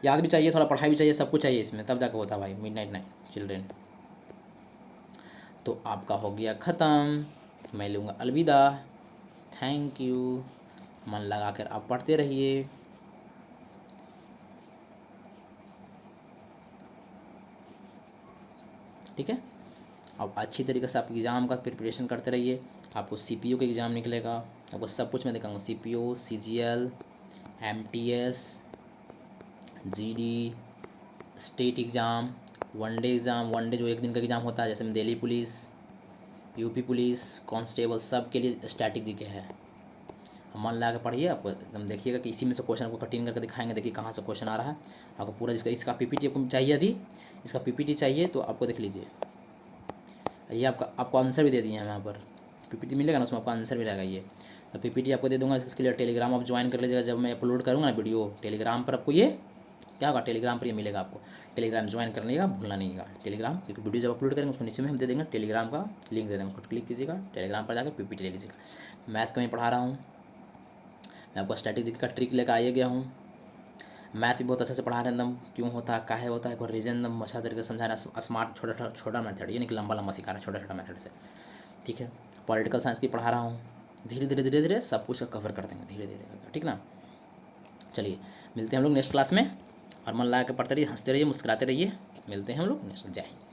याद भी चाहिए, थोड़ा पढ़ाई भी चाहिए, सब कुछ चाहिए इसमें, तब जाकर होता है भाई मिड नाइट चिल्ड्रेन। तो आपका हो गया ख़त्म, मैं लूँगा अलविदा, थैंक यू, मन लगा कर आप पढ़ते रहिए। ठीक है, अब अच्छी तरीके से आप एग्ज़ाम का प्रिपरेशन करते रहिए, आपको सीपीयू का एग्ज़ाम निकलेगा, आपको सब कुछ मैं दिखाऊंगा, CPU, CGL, MTS, GD, state exam, one day exam, one day जो एक दिन का एग्ज़ाम होता है, जैसे में Delhi police, UP police, constable, सब के लिए स्टैटिक जीके है। मन लगा के पढ़िए, आपको एकदम देखिएगा कि इसी में से क्वेश्चन आपको कटिंग करके दिखाएंगे, देखिए कहाँ से क्वेश्चन आ रहा है आपको पूरा, जिसका इसका पीपीटी आपको चाहिए, यदि इसका पीपीटी चाहिए तो आपको देख लीजिए, ये आपको आंसर भी दे दिए हैं यहाँ पर, पीपीटी मिलेगा ना, उसमें आपको आंसर भी रहेगा, ये तो पीपीटी आपको दे दूंगा, इसके लिए टेलीग्राम आप ज्वाइन कर लीजिएगा, जब मैं अपलोड करूँगा ना वीडियो, टेलीग्राम पर आपको ये क्या होगा, टेलीग्राम पर ये मिलेगा आपको, टेलीग्राम ज्वाइन करने का भूलना नहीं है, टेलीग्राम, क्योंकि वीडियो जब अपलोड करेंगे उसको नीचे में हम दे देंगे टेलीग्राम का लिंक दे देंगे, उसको क्लिक कीजिएगा, टेलीग्राम पर जाकर पीपीटी ले लीजिएगा। मैथ का मैं पढ़ा रहा हूँ, मैं आपको स्ट्रैटेजी का ट्रिक लेकर आए गया हूँ, मैथ भी बहुत अच्छे से पढ़ा रहे हैं एकदम, क्यों होता है काहे होता है, एक रीजन एकदम अच्छा तरीके से समझा रहा है, स्मार्ट छोटा मेथड, ये नहीं कि लंबा सिखा रहा है, छोटा मेथड से, ठीक है। पॉलिटिकल साइंस की पढ़ा रहा हूँ, धीरे धीरे सब कुछ कवर कर देंगे, धीरे धीरे करके, ठीक ना। चलिए मिलते हैं हम लोग नेक्स्ट क्लास में, और मन लगा के पढ़ते रहिए, हंसते रहिए, मुस्कुराते रहिए, मिलते हैं हम लोग नेक्स्ट, जय हिंद।